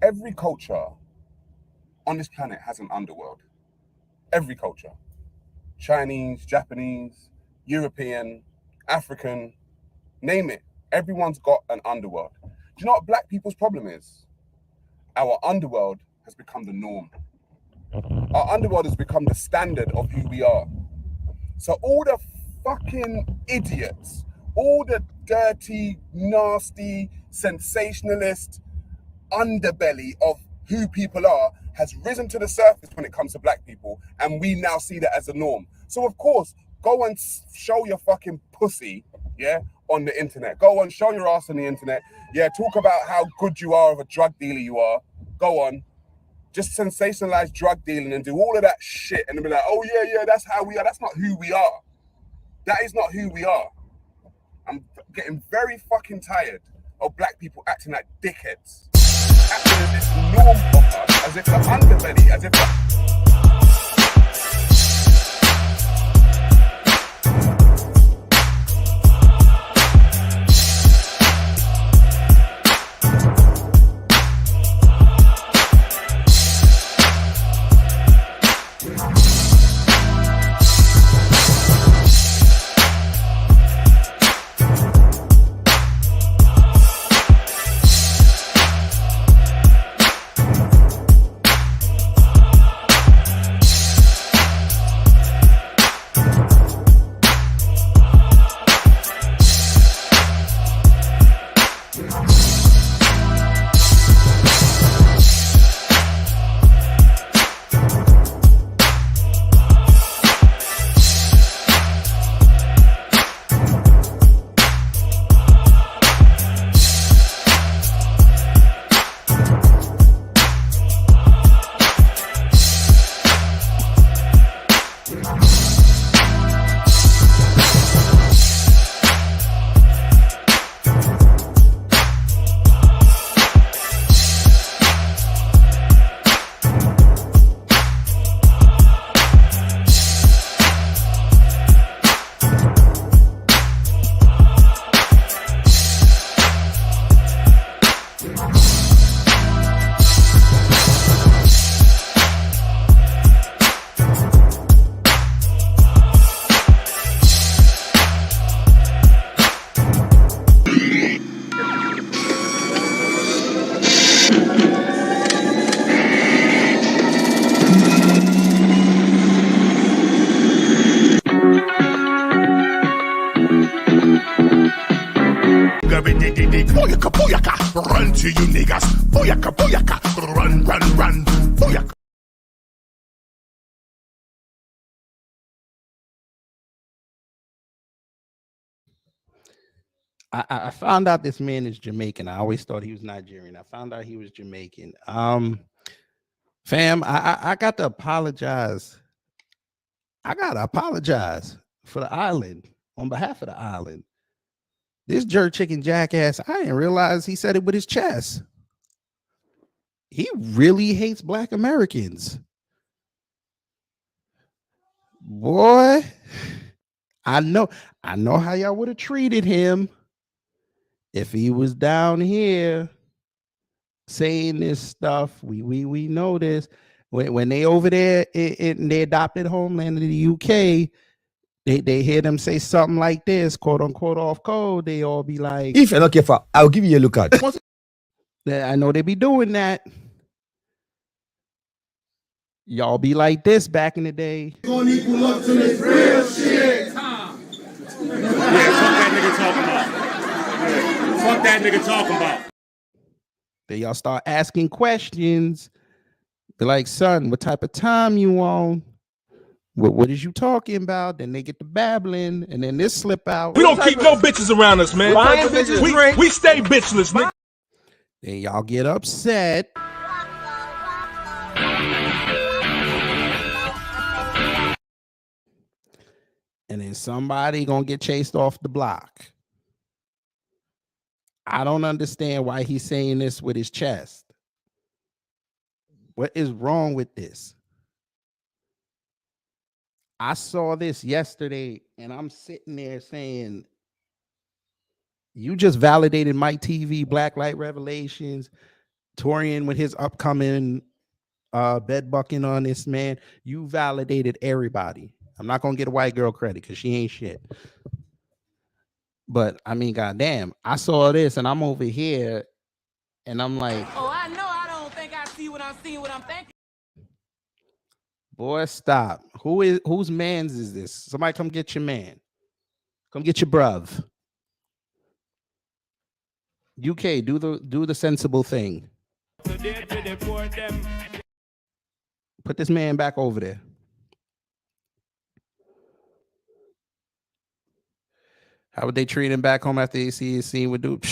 every culture on this planet has an underworld. Every culture. Chinese, Japanese, European, African, name it. Everyone's got an underworld. Do you know what black people's problem is? Our underworld has become the norm. Our underworld has become the standard of who we are. So all the fucking idiots, all the dirty, nasty, sensationalist underbelly of who people are has risen to the surface when it comes to black people, and we now see that as a norm. So of course, go and show your fucking pussy, yeah, on the internet. Go on, show your ass on the internet. Yeah, talk about how good you are of a drug dealer you are. Go on. Just sensationalize drug dealing and do all of that shit and be like, oh yeah, that's how we are. That's not who we are. That is not who we are. I'm getting very fucking tired of black people acting like dickheads. Acting as this norm of us, as if the underbelly, as if the... Booyaka, booyaka, run to you niggas. Booyaka, booyaka, run, run, run. Booyaka. I found out this man is Jamaican. I always thought he was Nigerian. I found out he was Jamaican. Fam, I got to apologize. I got to apologize for the island on behalf of the island. This jerk chicken jackass, I didn't realize he said it with his chest. He really hates Black Americans. Boy, I know how y'all would have treated him if he was down here saying this stuff. We know this. When they over there in their adopted homeland in the UK, they hear them say something like this, quote unquote, off code. They all be like, if you're not careful, I'll give you a look at. I know they be doing that. Y'all be like this back in the day. Gonna equal up to this real shit. Fuck that nigga talking about. Then y'all start asking questions. Be like, son, what type of time you on? What is you talking about? Then they get to babbling, and then this slip out. We don't keep no bitches around us, man. We stay bitchless, nigga. Then y'all get upset. And then somebody gonna get chased off the block. I don't understand why he's saying this with his chest. What is wrong with this? I saw this yesterday, and I'm sitting there saying, you just validated my TV, Black Light Revelations. Torian with his upcoming bed bucking on this man. You validated everybody. I'm not gonna get a white girl credit because she ain't shit. But I mean, goddamn, I saw this and I'm over here and I'm like, oh, I know I don't think I see what I'm seeing, what I'm thinking. boy, stop. Whose man's is this? Somebody come get your man. Come get your bruv. UK, do the sensible thing. Put this man back over there. How would they treat him back home after they see his scene with dude?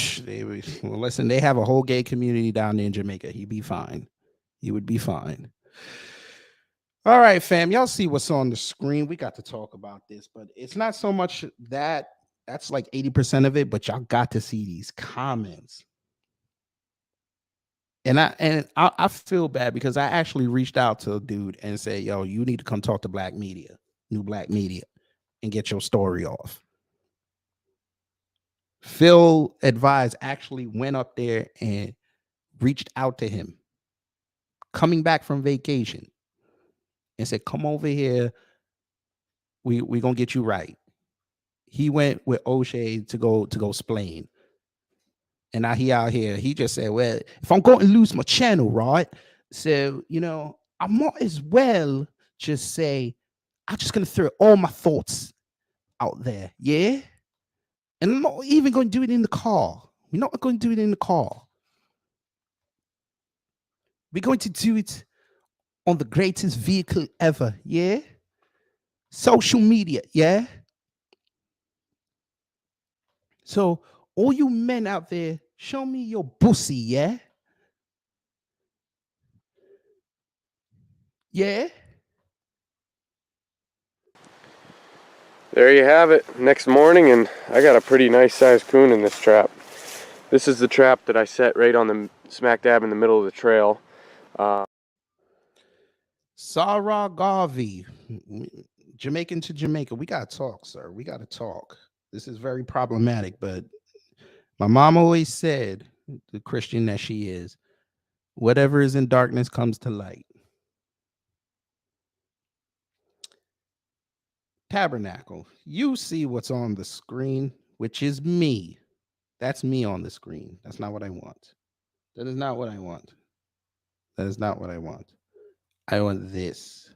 Well, listen, they have a whole gay community down there in Jamaica. He'd be fine. He would be fine. All right, fam. Y'all see what's on the screen. We got to talk about this, but it's not so much that. That's like 80% of it, but y'all got to see these comments. And I feel bad because I actually reached out to a dude and said, yo, you need to come talk to black media, new black media, and get your story off. Phil Advise actually went up there and reached out to him coming back from vacation and said, come over here. We gonna get you right. He went with O'Shea to go splain. And now he out here. He just said, well, if I'm going to lose my channel, right? So, I might as well just say, I'm just going to throw all my thoughts out there. Yeah. And I'm not even going to do it in the car. We're not going to do it in the car. We're going to do it on the greatest vehicle ever. Yeah. Social media. Yeah. So all you men out there, show me your pussy. Yeah. Yeah. There you have it. Next morning, and I got a pretty nice sized coon in this trap. This is the trap that I set right on the smack dab in the middle of the trail. Sa Ra Garvey, Jamaican to Jamaica. We got to talk, sir. We got to talk. This is very problematic, but my mom always said, the Christian that she is, whatever is in darkness comes to light. Tabernacle, you see what's on the screen, which is me. That's me on the screen. That's not what I want. That is not what I want. That is not what I want. I want this.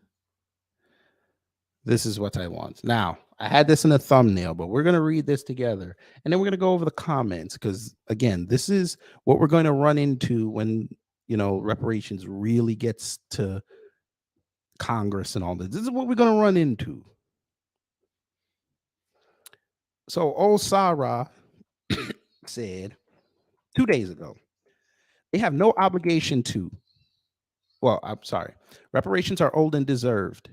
This is what I want. Now, I had this in a thumbnail, but we're going to read this together. And then we're going to go over the comments because, again, this is what we're going to run into when, reparations really gets to Congress and all this. This is what we're going to run into. So, old Sarah said 2 days ago, they have no obligation to. Well, I'm sorry. Reparations are old and deserved.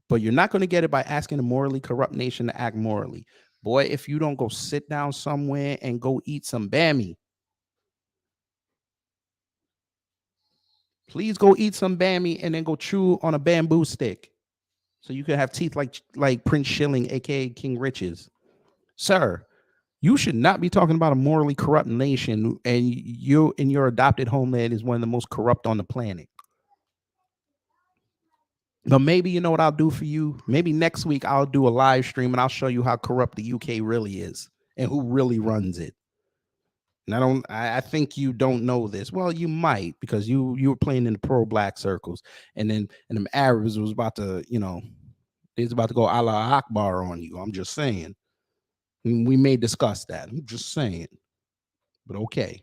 But you're not going to get it by asking a morally corrupt nation to act morally. Boy, if you don't go sit down somewhere and go eat some bammy. Please go eat some bammy and then go chew on a bamboo stick. So you can have teeth like Prince Shilling, aka King Riches. Sir, you should not be talking about a morally corrupt nation, and you in your adopted homeland is one of the most corrupt on the planet. But maybe you know what I'll do for you? Maybe next week I'll do a live stream and I'll show you how corrupt the UK really is and who really runs it. And I think you don't know this. Well, you might, because you were playing in the pro-black circles, and then them Arabs was about to, they was about to go Allah Akbar on you. I'm just saying. We may discuss that. I'm just saying. But okay.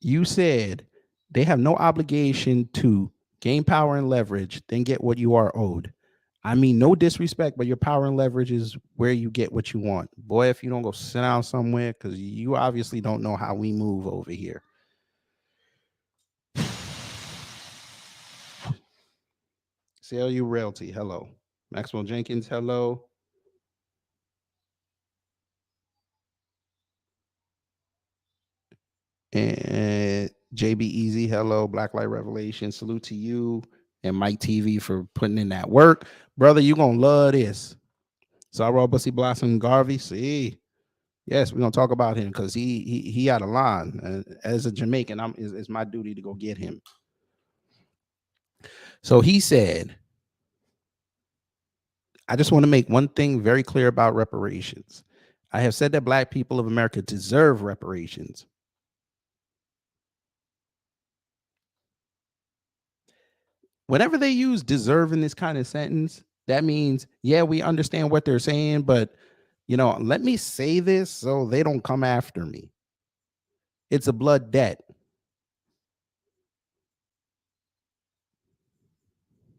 You said they have no obligation to gain power and leverage, then get what you are owed. I mean, no disrespect, but your power and leverage is where you get what you want. Boy, if you don't go sit down somewhere, because you obviously don't know how we move over here. CLU Realty, hello. Maxwell Jenkins, hello. And JB Easy, hello. Blacklight Revelation, salute to you. And Mike TV for putting in that work. Brother, you gonna love this. Sa Ra Bussy Blossom Garvey, see. Yes, we're gonna talk about him because he out of line. As a Jamaican, it's my duty to go get him. So he said, I just want to make one thing very clear about reparations. I have said that Black people of America deserve reparations. Whenever they use deserve in this kind of sentence, that means, yeah, we understand what they're saying, but let me say this so they don't come after me. It's a blood debt.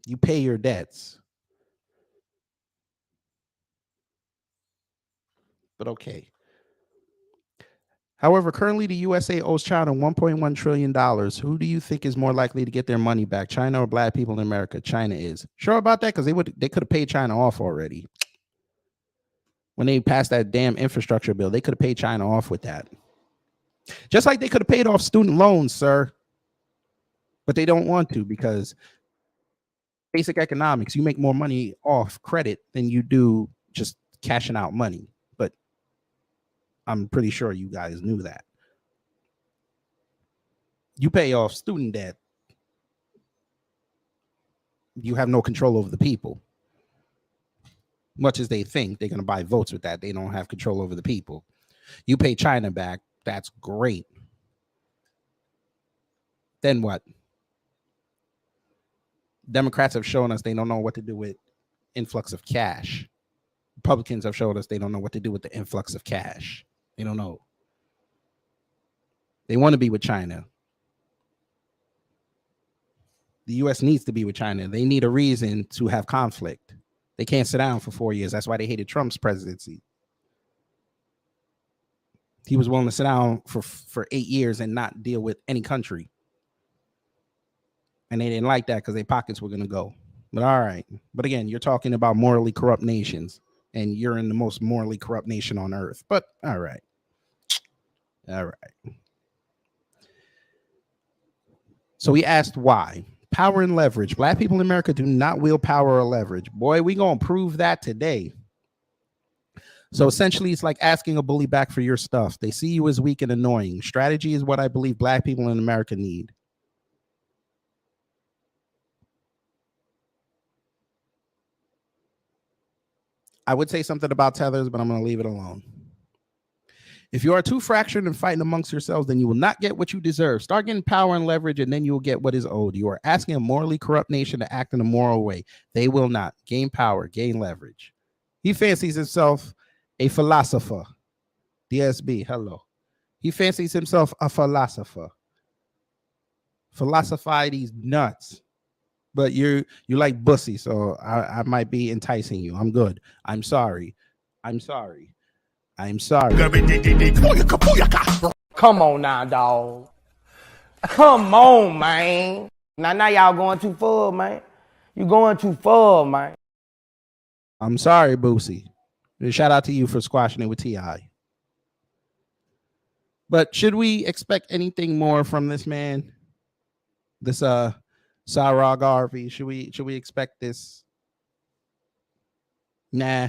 You pay your debts. But okay. However, currently the USA owes China $1.1 trillion. Who do you think is more likely to get their money back, China or Black people in America? China is. Sure about that? Because they could have paid China off already. When they passed that damn infrastructure bill, they could have paid China off with that. Just like they could have paid off student loans, sir. But they don't want to because basic economics, you make more money off credit than you do just cashing out money. But I'm pretty sure you guys knew that. You pay off student debt, you have no control over the people. Much as they think they're going to buy votes with that, they don't have control over the people. You pay China back, that's great. Then what? Democrats have shown us they don't know what to do with influx of cash. Republicans have showed us they don't know what to do with the influx of cash. They don't know. They want to be with China. The U.S. needs to be with China. They need a reason to have conflict. They can't sit down for 4 years. That's why they hated Trump's presidency. He was willing to sit down for 8 years and not deal with any country. And they didn't like that because their pockets were going to go. But all right. But again, you're talking about morally corrupt nations, and you're in the most morally corrupt nation on earth. But all right. All right. So we asked why. Power and leverage. Black people in America do not wield power or leverage. Boy, we going to prove that today. So essentially, it's like asking a bully back for your stuff. They see you as weak and annoying. Strategy is what I believe Black people in America need. I would say something about tethers, but I'm going to leave it alone. If you are too fractured and fighting amongst yourselves, then you will not get what you deserve. Start getting power and leverage, and then you will get what is owed. You are asking a morally corrupt nation to act in a moral way. They will not. Gain power, gain leverage. He fancies himself a philosopher. DSB, hello. He fancies himself a philosopher. Philosophize these nuts. But you like bussy, so I might be enticing you. I'm good. I'm sorry. I'm sorry. I'm sorry. Come on now, dog. Come on, man. Now y'all going too far, man. You going too far, man. I'm sorry, Boosie. Shout out to you for squashing it with T.I. But should we expect anything more from this man? This Sa Ra Garvey. Should we expect this? Nah.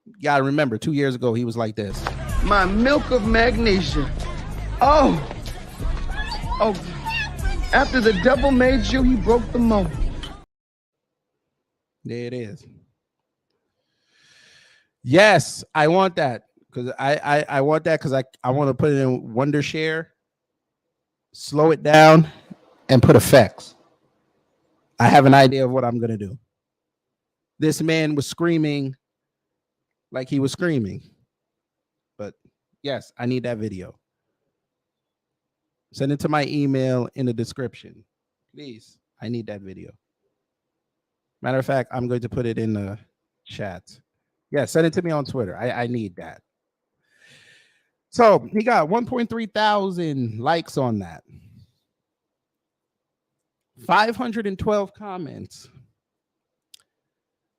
You gotta remember, 2 years ago he was like this. My milk of magnesia. Oh. After the devil made you, he broke the mold. There it is. Yes, I want that because I want that because I want to put it in Wondershare, slow it down, and put effects. I have an idea of what I'm gonna do. This man was screaming like he was screaming. But yes, I need that video. Send it to my email in the description. Please, I need that video. Matter of fact, I'm going to put it in the chat. Yeah, send it to me on Twitter. I need that. So he got 1.3 thousand likes on that. 512 comments.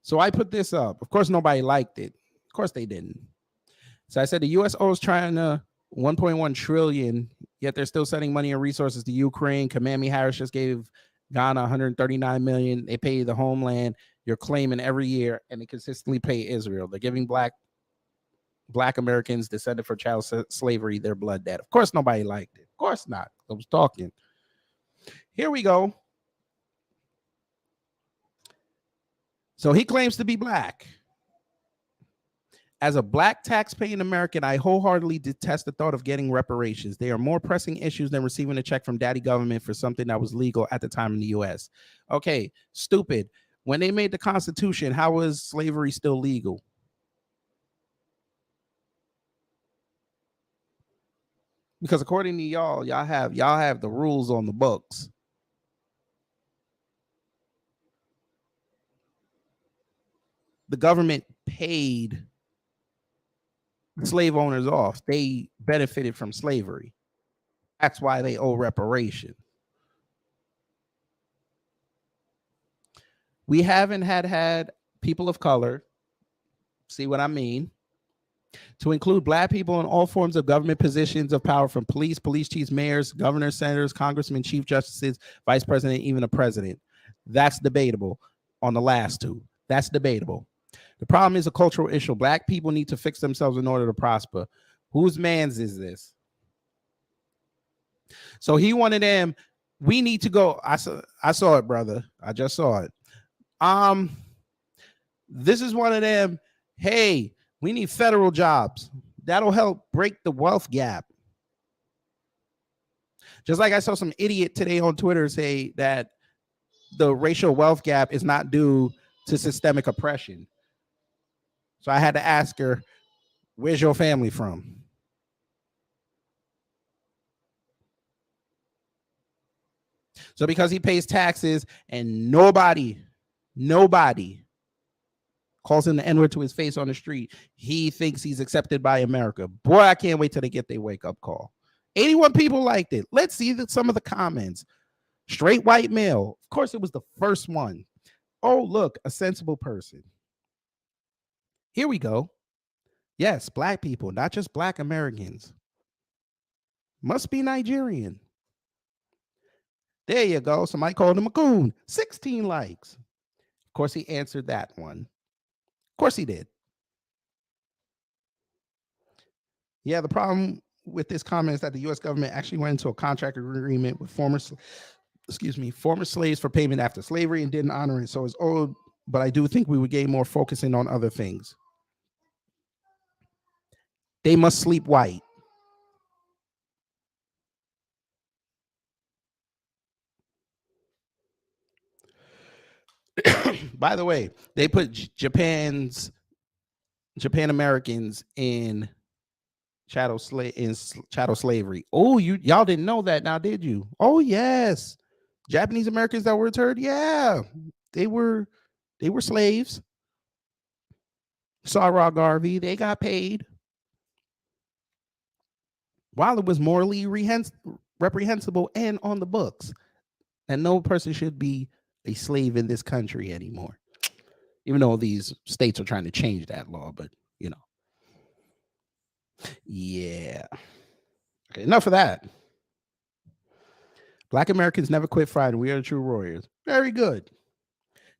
So I put this up. Of course, nobody liked it. Of course they didn't. So I said the U.S. owes China 1.1 trillion, yet they're still sending money and resources to Ukraine. Kamami Harris just gave Ghana 139 million. They pay the homeland. You're claiming every year, and they consistently pay Israel. They're giving Black Black Americans descended from child slavery their blood debt. Of course, nobody liked it. Of course not. I was talking. Here we go. So he claims to be black. As a black tax-paying American, I wholeheartedly detest the thought of getting reparations. They are more pressing issues than receiving a check from daddy government for something that was legal at the time in the U.S. Okay, stupid. When they made the Constitution, how was slavery still legal? Because according to y'all have the rules on the books. The government paid slave owners off. They benefited from slavery. That's why they owe reparation. We haven't had people of color, see what I mean, to include black people in all forms of government positions of power, from police chiefs, mayors, governors, senators, congressmen, chief justices, vice president, even the president. That's debatable on the last two. That's debatable. The problem is a cultural issue. Black people need to fix themselves in order to prosper. Whose man's is this? So he wanted them. We need to go. I saw it, brother. I just saw it. This is one of them. Hey, we need federal jobs. That'll help break the wealth gap. Just like I saw some idiot today on Twitter say that the racial wealth gap is not due to systemic oppression. So I had to ask her, where's your family from? So because he pays taxes and nobody calls him the N-word to his face on the street, he thinks he's accepted by America. Boy, I can't wait till they get their wake-up call. 81 people liked it. Let's see some of the comments. Straight white male. Of course, it was the first one. Oh, look, a sensible person. Here we go. Yes, black people, not just black Americans. Must be Nigerian. There you go. Somebody called him a coon. 16 likes. Of course, he answered that one. Of course he did. Yeah, the problem with this comment is that the U.S. government actually went into a contract agreement with former slaves for payment after slavery and didn't honor it. So it's old, but I do think we would gain more focusing on other things. They must sleep white. By the way, they put Japan Americans in chattel slavery. Oh, y'all didn't know that now, did you? Oh, yes. Japanese Americans that were interned, yeah. They were slaves. Sa Ra Garvey, they got paid. While it was morally reprehensible and on the books, and no person should be a slave in this country anymore. Even though these states are trying to change that law, but you know. Yeah. Okay, enough of that. Black Americans never quit fighting. We are the true warriors. Very good.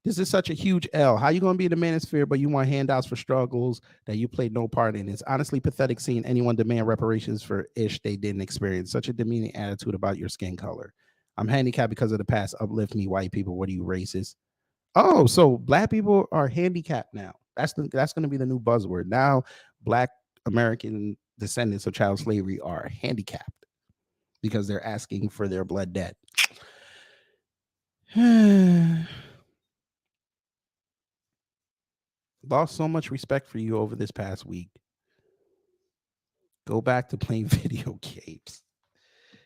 This is such a huge L. How you going to be the manosphere, but you want handouts for struggles that you played no part in? It's honestly pathetic seeing anyone demand reparations for ish they didn't experience. Such a demeaning attitude about your skin color. I'm handicapped because of the past. Uplift me, white people. What are you, racist? Oh, so black people are handicapped now. That's going to be the new buzzword. Now, black American descendants of child slavery are handicapped because they're asking for their blood debt. Lost so much respect for you over this past week. Go back to playing video games.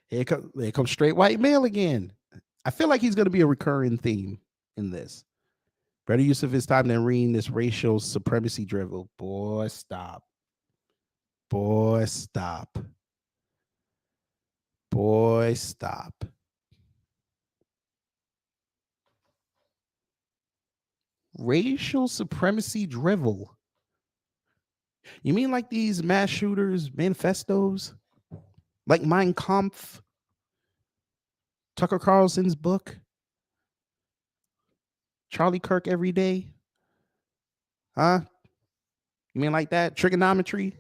Here comes straight white male again. I feel like he's going to be a recurring theme in this. Better use of his time than reading this racial supremacy drivel. Boy, stop. Boy, stop. Boy, stop. Racial supremacy drivel. You mean like these mass shooters manifestos? Like Mein Kampf? Tucker Carlson's book? Charlie Kirk every day? Huh? You mean like that? Trigonometry?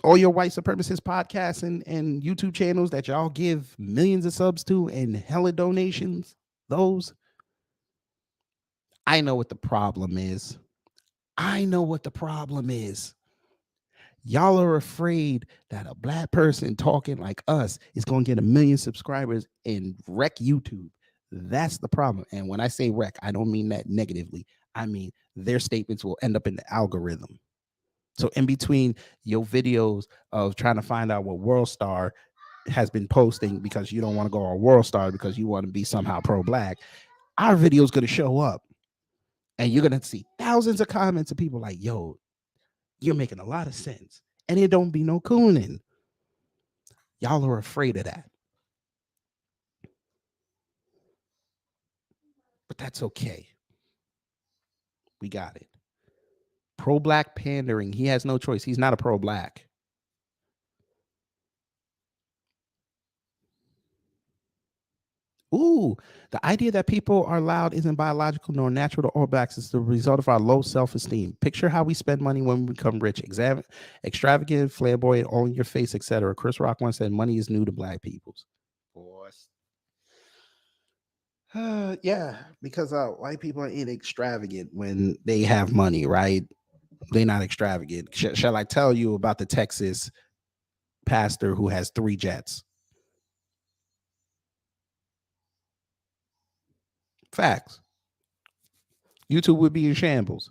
All your white supremacist podcasts and YouTube channels that y'all give millions of subs to and hella donations, those, I know what the problem is. I know what the problem is. Y'all are afraid that a black person talking like us is going to get 1 million subscribers and wreck YouTube. That's the problem. And when I say wreck, I don't mean that negatively. I mean their statements will end up in the algorithm. So in between your videos of trying to find out what World Star has been posting because you don't want to go on World Star because you want to be somehow pro-black, our video is going to show up. And you're going to see thousands of comments of people like, yo, you're making a lot of sense. And it don't be no cooning. Y'all are afraid of that. But that's okay. We got it. Pro-black pandering. He has no choice. He's not a pro-black. Ooh, the idea that people are loud isn't biological nor natural to all blacks. It's the result of our low self-esteem. Picture how we spend money when we become rich. Extravagant, flamboyant, all in your face, etc. Chris Rock once said, money is new to black peoples. Boys. Yeah, because white people ain't extravagant when they have money, right? They're not extravagant. Shall I tell you about the Texas pastor who has 3 jets? Facts. YouTube would be in shambles.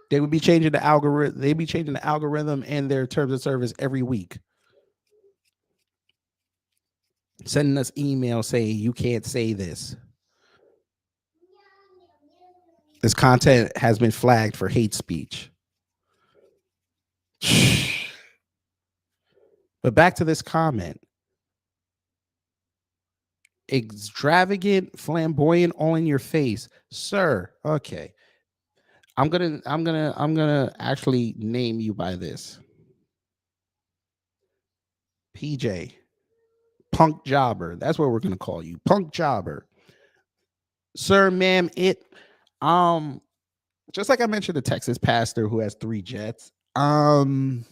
They would be changing the algorithm. They'd be changing the algorithm and their terms of service every week. Sending us emails saying you can't say this. This content has been flagged for hate speech. But back to this comment. Extravagant, flamboyant, all in your face, sir. Okay, I'm gonna actually name you by this. PJ, punk jobber. That's what we're gonna call you, punk jobber, sir, ma'am. Just like I mentioned, the Texas pastor who has 3 jets. Joel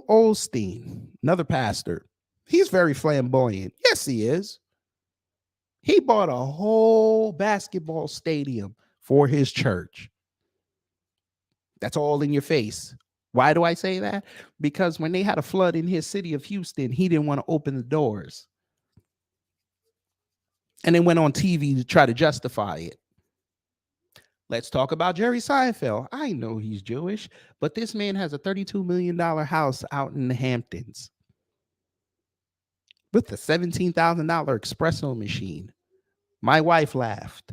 Osteen, another pastor. He's very flamboyant. Yes, he is. He bought a whole basketball stadium for his church. That's all in your face. Why do I say that? Because when they had a flood in his city of Houston, he didn't want to open the doors. And then went on TV to try to justify it. Let's talk about Jerry Seinfeld. I know he's Jewish, but this man has a $32 million house out in the Hamptons with a $17,000 espresso machine. My wife laughed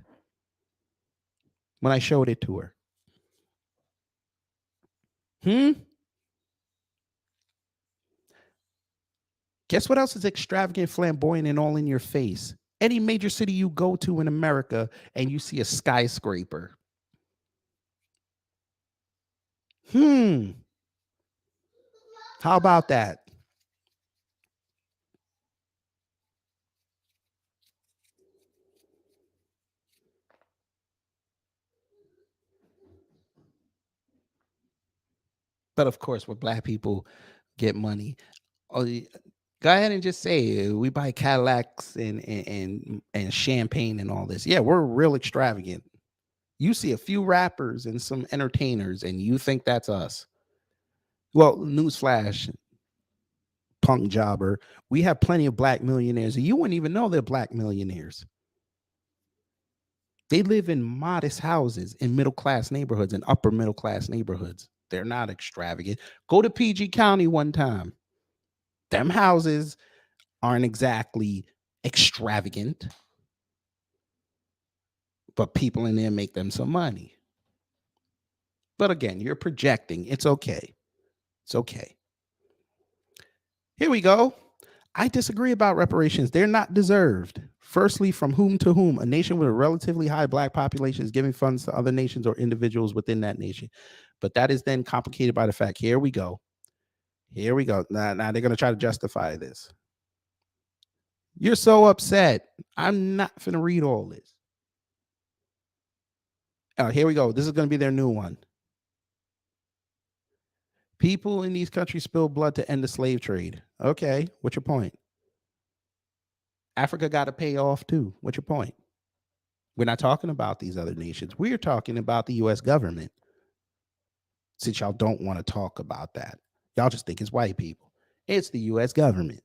when I showed it to her. Guess what else is extravagant, flamboyant, and all in your face? Any major city you go to in America and you see a skyscraper. How about that? But of course, when black people get money, go ahead and just say we buy Cadillacs and champagne and all this. Yeah, we're real extravagant. You see a few rappers and some entertainers, and you think that's us. Well, newsflash, punk jobber. We have plenty of black millionaires, and you wouldn't even know they're black millionaires. They live in modest houses in middle-class neighborhoods and upper middle-class neighborhoods. They're not extravagant. Go to PG County one time. Them houses aren't exactly extravagant, but people in there make them some money. But again, you're projecting. It's okay. It's okay. Here we go. I disagree about reparations. They're not deserved. Firstly, from whom to whom? A nation with a relatively high black population is giving funds to other nations or individuals within that nation. But that is then complicated by the fact, here we go. Here we go. Now they're going to try to justify this. You're so upset. I'm not going to read all this. Here we go. This is going to be their new one. People in these countries spill blood to end the slave trade. Okay, what's your point? Africa got to pay off too. What's your point? We're not talking about these other nations. We're talking about the US government. Since y'all don't want to talk about that, y'all just think it's white people. It's the US government.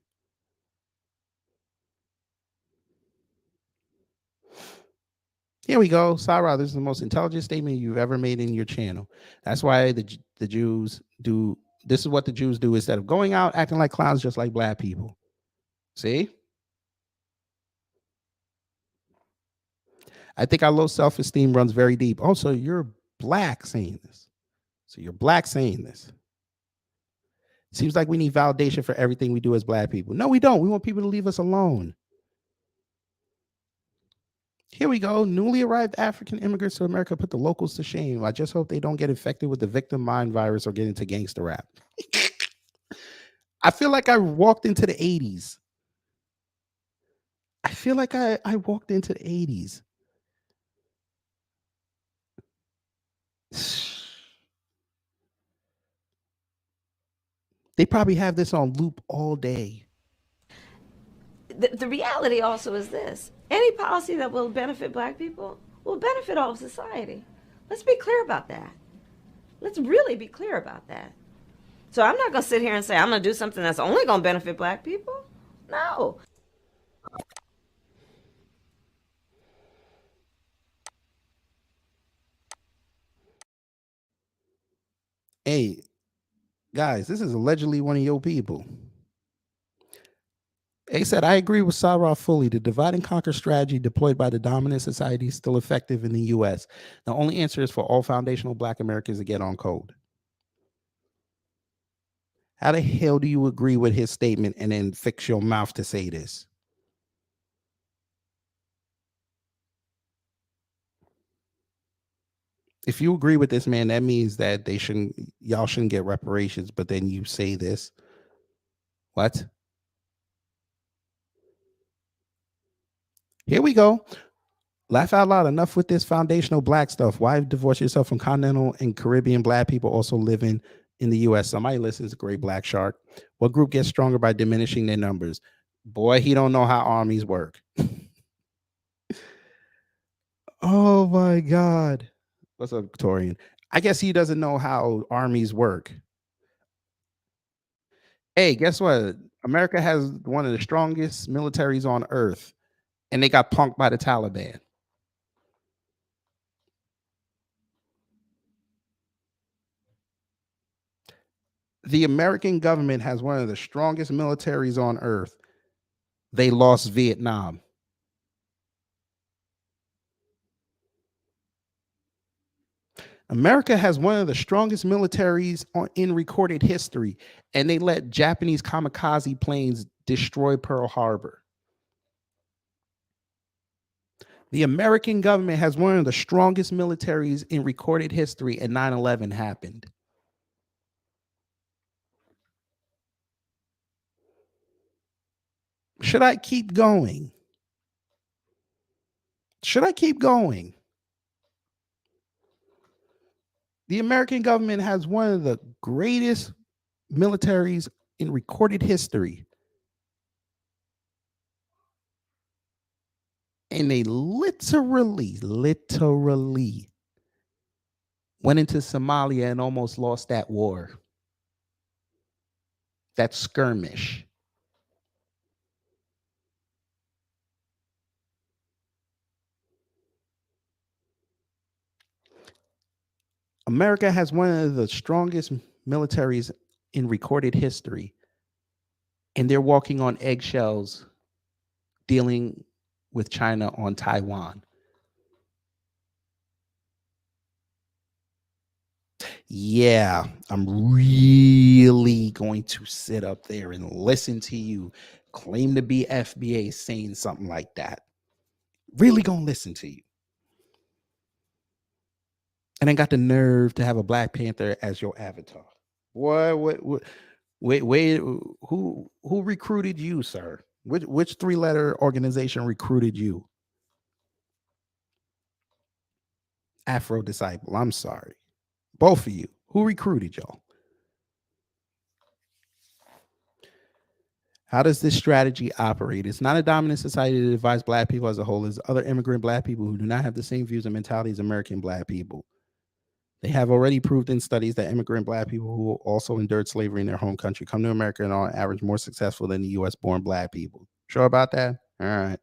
Here we go. Sa Ra, this is the most intelligent statement you've ever made in your channel. That's why the Jews do. This is what the Jews do instead of going out acting like clowns just like black people. See? I think our low self-esteem runs very deep. Oh, so you're black saying this. So you're black saying this. Seems like we need validation for everything we do as black people. No, we don't. We want people to leave us alone. Here we go. Newly arrived African immigrants to America put the locals to shame. I just hope they don't get infected with the victim mind virus or get into gangster rap. I feel like I walked into the 80s. I feel like I walked into the 80s. They probably have this on loop all day. The reality also is this. Any policy that will benefit black people will benefit all of society. Let's be clear about that. Let's really be clear about that. So I'm not going to sit here and say I'm going to do something that's only going to benefit black people. No. Hey, guys, this is allegedly one of your people. He said, I agree with Sa Ra fully. The divide and conquer strategy deployed by the dominant society is still effective in the U.S. The only answer is for all foundational black Americans to get on code. How the hell do you agree with his statement and then fix your mouth to say this? If you agree with this man, that means that y'all shouldn't get reparations, but then you say this. What? Here we go. Laugh out loud. Enough with this foundational black stuff. Why divorce yourself from continental and Caribbean black people also living in the U.S.? Somebody listens to Great Black Shark. What group gets stronger by diminishing their numbers? Boy, he don't know how armies work. Oh my God. What's up, Victorian? I guess he doesn't know how armies work. Hey, guess what? America has one of the strongest militaries on earth, and they got punked by the Taliban. The American government has one of the strongest militaries on earth. They lost Vietnam. America has one of the strongest militaries in recorded history, and they let Japanese kamikaze planes destroy Pearl Harbor. The American government has one of the strongest militaries in recorded history, and 9/11 happened. Should I keep going? Should I keep going? The American government has one of the greatest militaries in recorded history. And they literally went into Somalia and almost lost that war. That skirmish. America has one of the strongest militaries in recorded history, and they're walking on eggshells dealing with China on Taiwan. Yeah, I'm really going to sit up there and listen to you claim to be FBA saying something like that. Really gonna listen to you. And then got the nerve to have a Black Panther as your avatar. What wait, who recruited you, sir? Which three-letter organization recruited you? Afro Disciple, I'm sorry. Both of you. Who recruited y'all? How does this strategy operate? It's not a dominant society that divides black people as a whole. It's other immigrant black people who do not have the same views and mentality as American black people. They have already proved in studies that immigrant black people who also endured slavery in their home country come to America and are on average more successful than the US born black people. Sure about that? All right.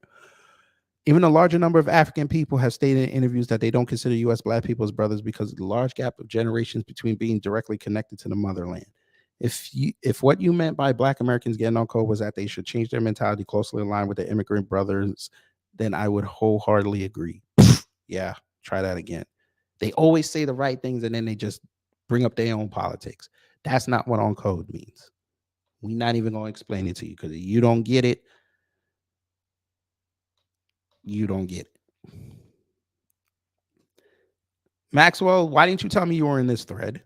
Even a larger number of African people have stated in interviews that they don't consider US black people as brothers because of the large gap of generations between being directly connected to the motherland. If what you meant by black Americans getting on code was that they should change their mentality closely aligned with their immigrant brothers, then I would wholeheartedly agree. Yeah, try that again. They always say the right things and then they just bring up their own politics. That's not what on code means. We're not even going to explain it to you because if you don't get it, you don't get it. Maxwell, why didn't you tell me you were in this thread?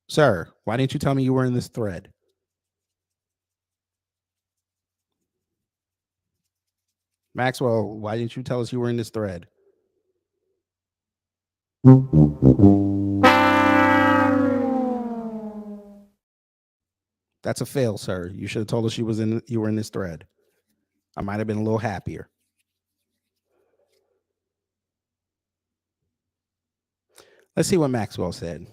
Sir, why didn't you tell me you were in this thread? Maxwell, why didn't you tell us you were in this thread? That's a fail, sir. You should have told us you were in this thread. I might have been a little happier. Let's see what Maxwell said.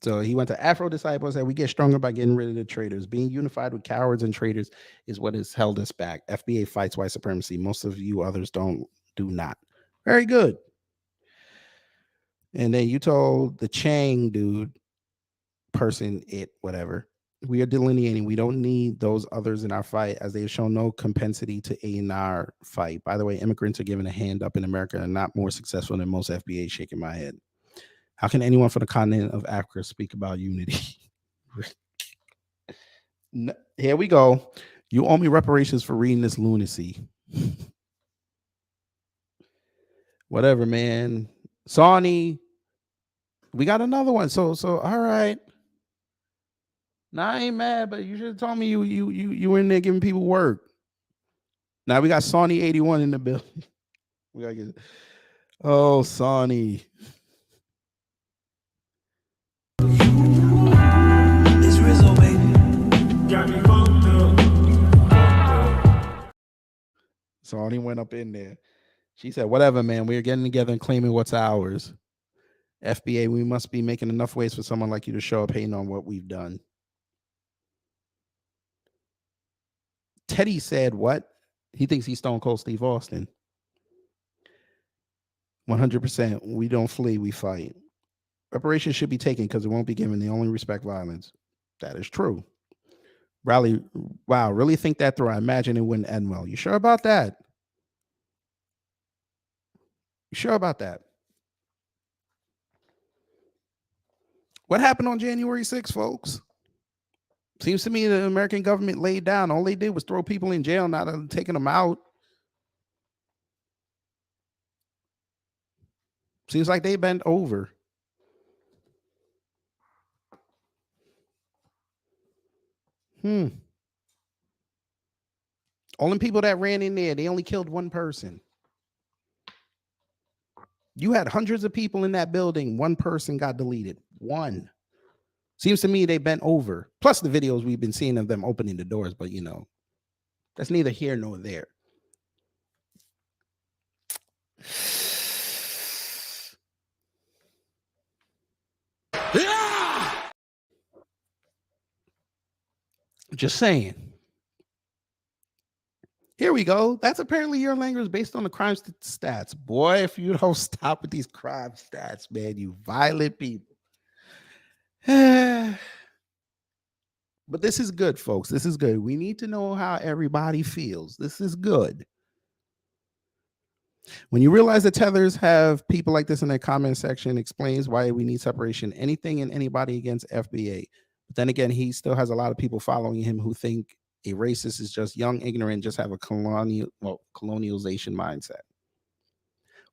So he went to Afro Disciples, said we get stronger by getting rid of the traitors. Being unified with cowards and traitors is what has held us back. FBA fights white supremacy. Most of you others do not. Very good. And then you told the Chang dude, person, whatever. We are delineating. We don't need those others in our fight as they have shown no compensity to aid in our fight. By the way, immigrants are given a hand up in America and are not more successful than most FBA. Shaking my head. How can anyone from the continent of Africa speak about unity? Here we go. You owe me reparations for reading this lunacy. Whatever, man. Sawney. We got another one. So all right. Now I ain't mad, but you should have told me you were in there giving people work. Now we got Sawney 81 in the building. We gotta get Sawney. Sawney went up in there. She said, whatever, man. We're getting together and claiming what's ours. FBA, we must be making enough ways for someone like you to show up hating on what we've done. Teddy said, what? He thinks he's Stone Cold Steve Austin. 100%. We don't flee, we fight. Reparations should be taken because it won't be given. They only respect violence. That is true. Riley, wow, really think that through. I imagine it wouldn't end well. You sure about that? You sure about that? What happened on January 6th, folks? Seems to me the American government laid down. All they did was throw people in jail, not taking them out. Seems like they bent over. All the people that ran in there, they only killed one person. You had hundreds of people in that building. One person got deleted. One. Seems to me they bent over. Plus the videos we've been seeing of them opening the doors, but that's neither here nor there. Just saying. Here we go. That's apparently your language based on the crime stats. Boy, if you don't stop with these crime stats, man, you violent people. But this is good, folks. This is good. We need to know how everybody feels. This is good. When you realize that tethers have people like this in their comment section, explains why we need separation, anything and anybody against FBA. But then again, he still has a lot of people following him who think a racist is just young, ignorant, just have a colonialization mindset.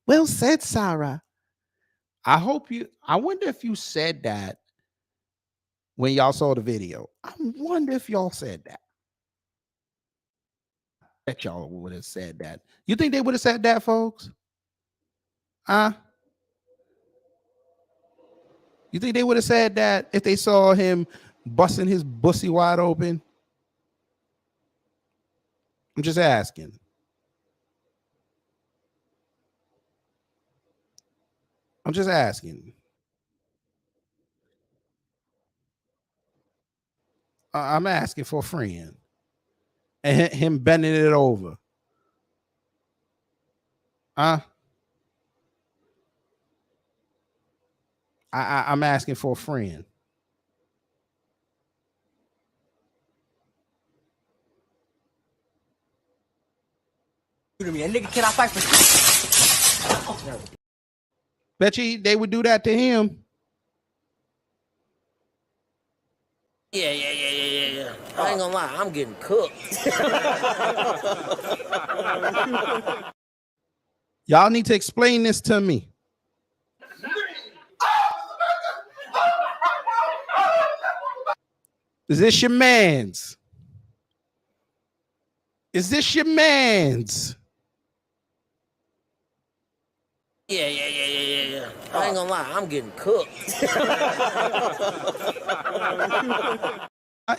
Well said, Sarah. I wonder if you said that when y'all saw the video. I wonder if y'all said that. I bet y'all would have said that. You think they would have said that, folks? You think they would have said that if they saw him busting his bussy wide open? I'm just asking. I'm just asking. I'm asking for a friend. And him bending it over. I'm asking for a friend. Bet you they would do that to him. Yeah. I ain't gonna lie, I'm getting cooked. Y'all need to explain this to me. Is this your man's? Is this your man's? Yeah. I ain't gonna lie, I'm getting cooked.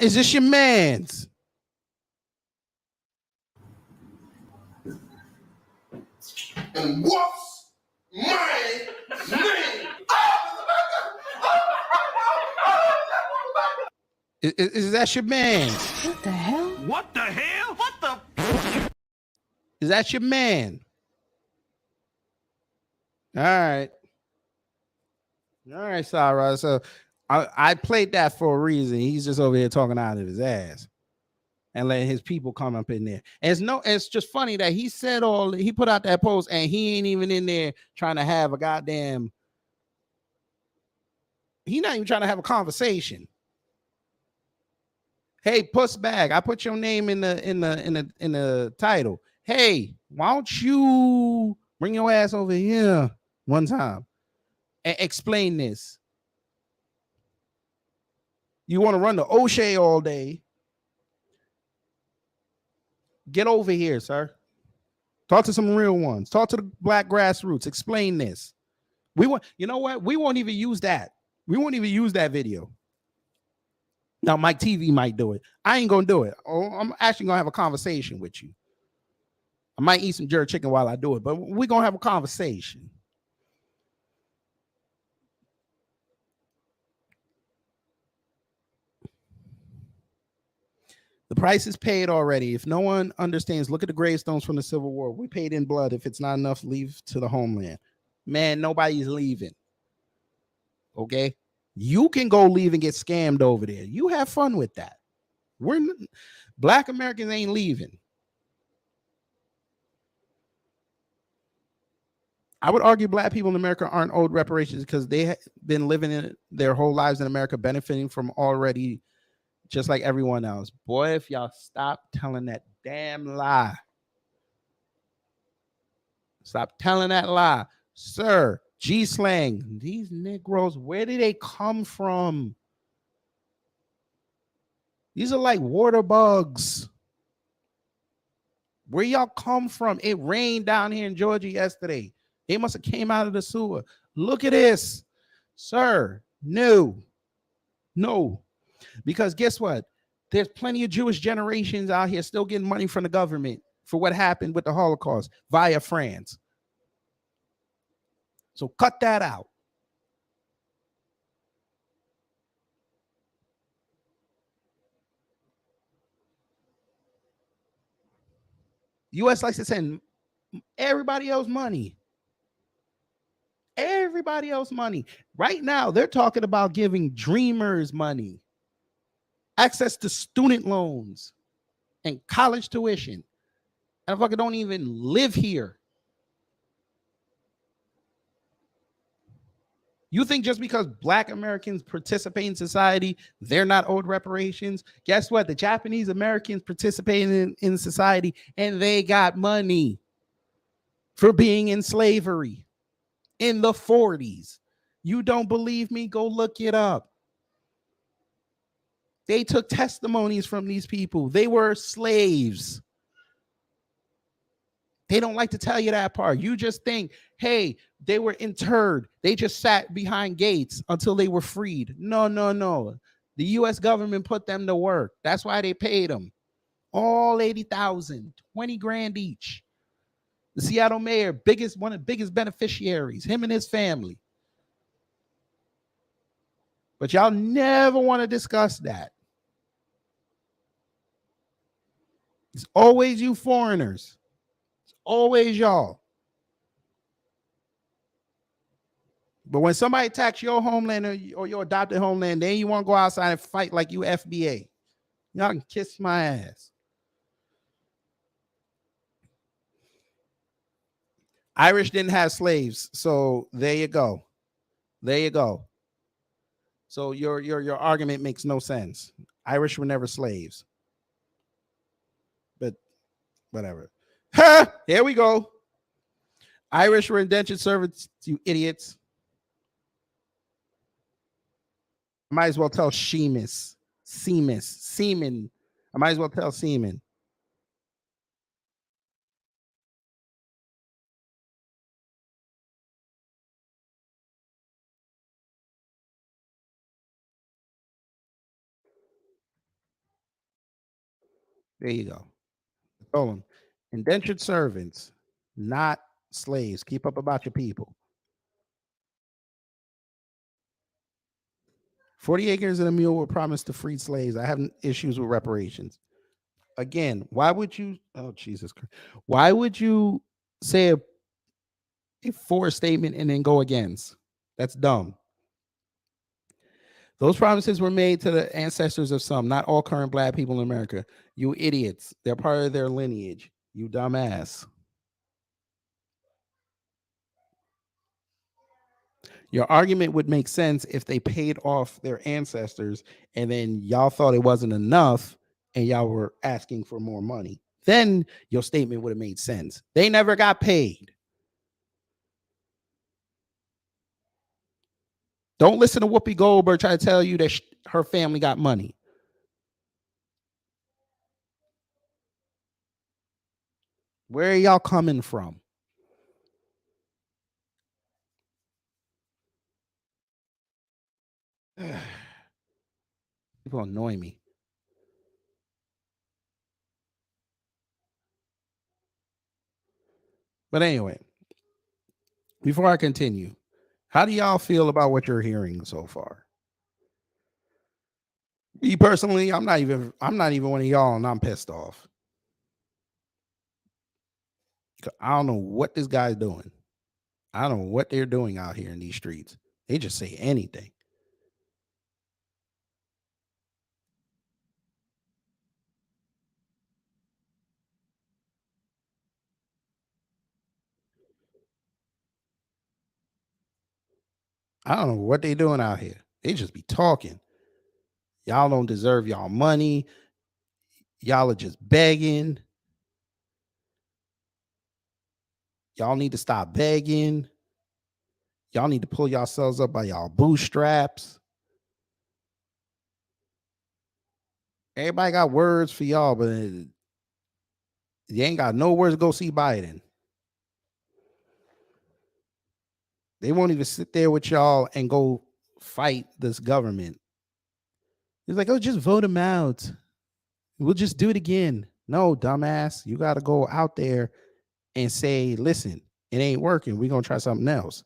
Is this your man's? And what's my name? Is that your man? What the hell? What the hell? What the? Is that your man? All right, Sa Ra. So I played that for a reason. He's just over here talking out of his ass and letting his people come up in there. And it's just funny that he put out that post and he ain't even in there trying to have a goddamn. He's not even trying to have a conversation. Hey, puss bag, I put your name in the title. Hey, why don't you bring your ass over here one time and explain this? You want to run the O'Shea all day? Get over here, sir. Talk to some real ones. Talk to the black grassroots. Explain this. You know what? We won't even use that. We won't even use that video. Now, Mike TV might do it. I ain't gonna do it. I'm actually gonna have a conversation with you. I might eat some jerk chicken while I do it, but we're gonna have a conversation. The price is paid already. If no one understands, look at the gravestones from the Civil War. We paid in blood. If it's not enough, leave to the homeland. Man, nobody's leaving. Okay? You can go leave and get scammed over there. You have fun with that. Black Americans ain't leaving. I would argue black people in America aren't owed reparations because they have been living their whole lives in America, benefiting from already, just like everyone else. Boy, if y'all stop telling that damn lie. Stop telling that lie. Sir, G-slang, these Negroes, where did they come from? These are like water bugs. Where y'all come from? It rained down here in Georgia yesterday. They must have came out of the sewer. Look at this. Sir, no. Because guess what? There's plenty of Jewish generations out here still getting money from the government for what happened with the Holocaust via France. So cut that out. U.S. likes to send everybody else money. Everybody else money. Right now, they're talking about giving dreamers money, access to student loans and college tuition. And I fucking don't even live here. You think just because black Americans participate in society, they're not owed reparations? Guess what? The Japanese Americans participated in society and they got money for being in slavery in the 40s. You don't believe me? Go look it up. They took testimonies from these people. They were slaves. They don't like to tell you that part. You just think, hey, they were interred. They just sat behind gates until they were freed. No. The U.S. government put them to work. That's why they paid them. All 80,000, 20 grand each. The Seattle mayor, one of the biggest beneficiaries, him and his family. But y'all never want to discuss that. It's always you foreigners. It's always y'all. But when somebody attacks your homeland or your adopted homeland, then you want to go outside and fight like you FBA. Y'all can kiss my ass. Irish didn't have slaves, so there you go. There you go. So your argument makes no sense. Irish were never slaves. But whatever. Ha! Here we go. Irish were indentured servants, you idiots. I might as well tell seaman. I might as well tell seaman. There you go. Told him. Indentured servants, not slaves. Keep up about your people. 40 acres and a mule were promised to freed slaves. I have issues with reparations. Again, why would you? Oh, Jesus Christ. Why would you say a for statement and then go against? That's dumb. Those promises were made to the ancestors of some, not all current black people in America. You idiots. They're part of their lineage. You dumbass. Your argument would make sense if they paid off their ancestors and then y'all thought it wasn't enough and y'all were asking for more money. Then your statement would have made sense. They never got paid. Don't listen to Whoopi Goldberg try to tell you that her family got money. Where are y'all coming from? People annoy me. But anyway, before I continue, how do y'all feel about what you're hearing so far? Me personally, I'm not even one of y'all, and I'm pissed off. I don't know what this guy's doing. I don't know what they're doing out here in these streets. They just say anything. I don't know what they're doing out here. They just be talking. Y'all don't deserve y'all money. Y'all are just begging. Y'all need to stop begging. Y'all need to pull yourselves up by y'all bootstraps. Everybody got words for y'all, but you ain't got no words to go see Biden. They won't even sit there with y'all and go fight this government. It's like, oh, just vote him out. We'll just do it again. No, dumbass. You got to go out there and say, listen, it ain't working. We're going to try something else.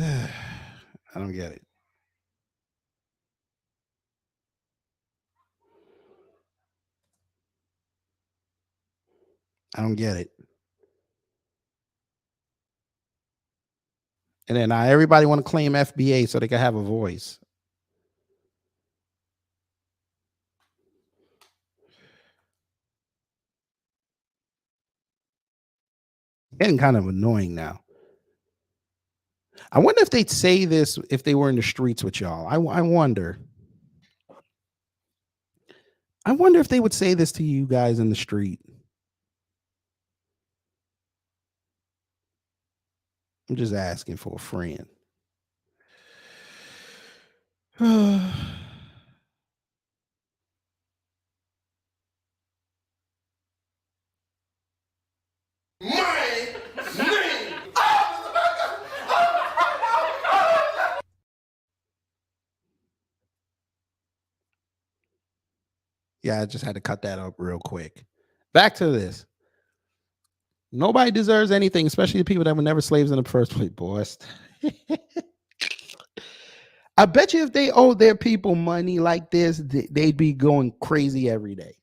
I don't get it. I don't get it. And then now everybody want to claim FBA so they can have a voice. Getting kind of annoying now. I wonder if they'd say this if they were in the streets with y'all. I wonder. I wonder if they would say this to you guys in the street. I'm just asking for a friend. Yeah, I just had to cut that up real quick. Back to this. Nobody deserves anything, especially the people that were never slaves in the first place, boys. I bet you if they owed their people money like this, they'd be going crazy every day.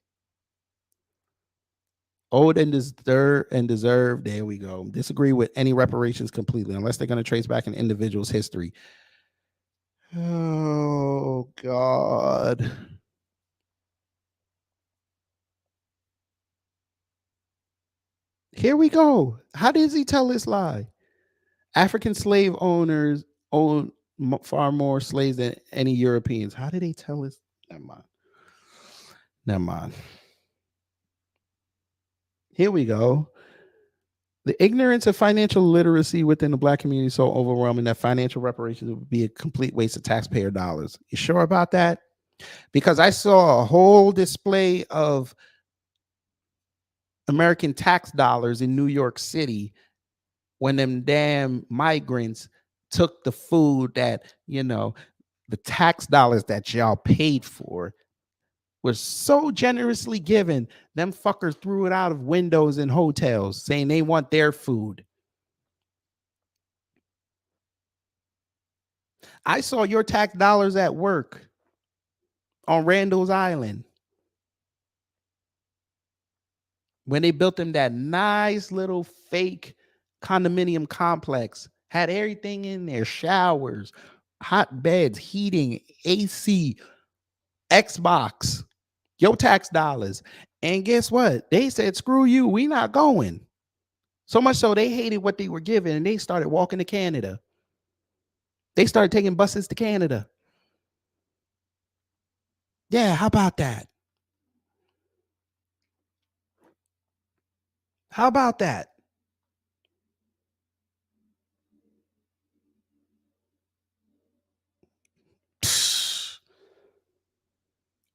Owed and deserve. There we go. Disagree with any reparations completely, unless they're going to trace back an individual's history. Oh, God. Here we go. How does he tell this lie? African slave owners own far more slaves than any Europeans. How did they tell us? Never mind. Never mind. Here we go. The ignorance of financial literacy within the Black community is so overwhelming that financial reparations would be a complete waste of taxpayer dollars. You sure about that? Because I saw a whole display of American tax dollars in New York City when them damn migrants took the food that, the tax dollars that y'all paid for was so generously given. Them fuckers threw it out of windows in hotels saying they want their food. I saw your tax dollars at work on Randall's Island when they built them that nice little fake condominium complex. Had everything in there, showers, hot beds, heating, AC, Xbox, your tax dollars. And guess what? They said, screw you, we not going. So much so they hated what they were given and they started walking to Canada. They started taking buses to Canada. Yeah, how about that? How about that?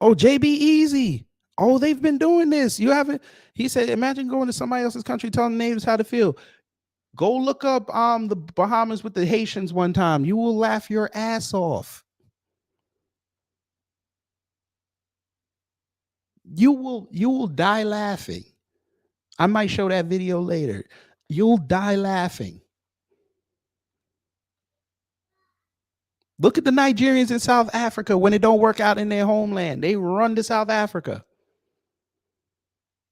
Oh, JB Easy. Oh, they've been doing this. You haven't. He said, imagine going to somebody else's country telling the natives how to feel. Go look up the Bahamas with the Haitians one time. You will laugh your ass off. You will die laughing. I might show that video later. You'll die laughing. Look at the Nigerians in South Africa when it don't work out in their homeland. They run to South Africa.